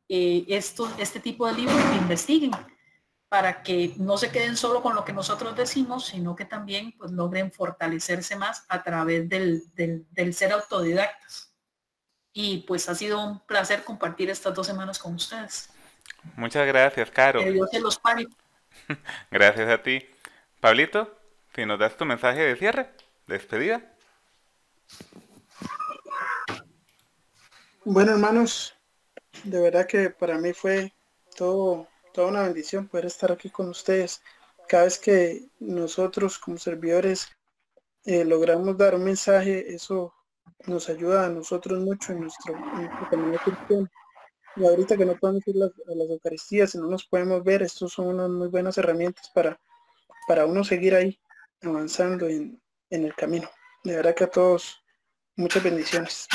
este tipo de libros, que investiguen, para que no se queden solo con lo que nosotros decimos, sino que también pues logren fortalecerse más a través del ser autodidactas. Y pues ha sido un placer compartir estas 2 semanas con ustedes. Muchas gracias, Caro. Que Dios se los pague. Gracias a ti. Pablito, si nos das tu mensaje de cierre, despedida. Bueno, hermanos, de verdad que para mí fue toda una bendición poder estar aquí con ustedes. Cada vez que nosotros como servidores logramos dar un mensaje, eso nos ayuda a nosotros mucho en nuestro camino cristiano. Y ahorita que no podemos ir a las Eucaristías y no nos podemos ver, estos son unas muy buenas herramientas para uno seguir ahí avanzando en el camino. De verdad que a todos muchas bendiciones.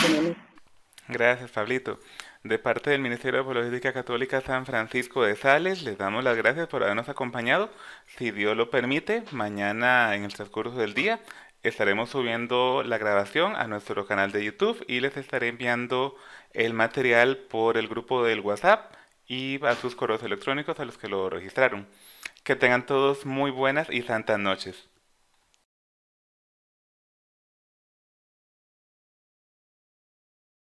Gracias, Pablito. De parte del Ministerio de Apologética Católica San Francisco de Sales, les damos las gracias por habernos acompañado. Si Dios lo permite, mañana en el transcurso del día estaremos subiendo la grabación a nuestro canal de YouTube y les estaré enviando el material por el grupo del WhatsApp y a sus correos electrónicos a los que lo registraron. Que tengan todos muy buenas y santas noches.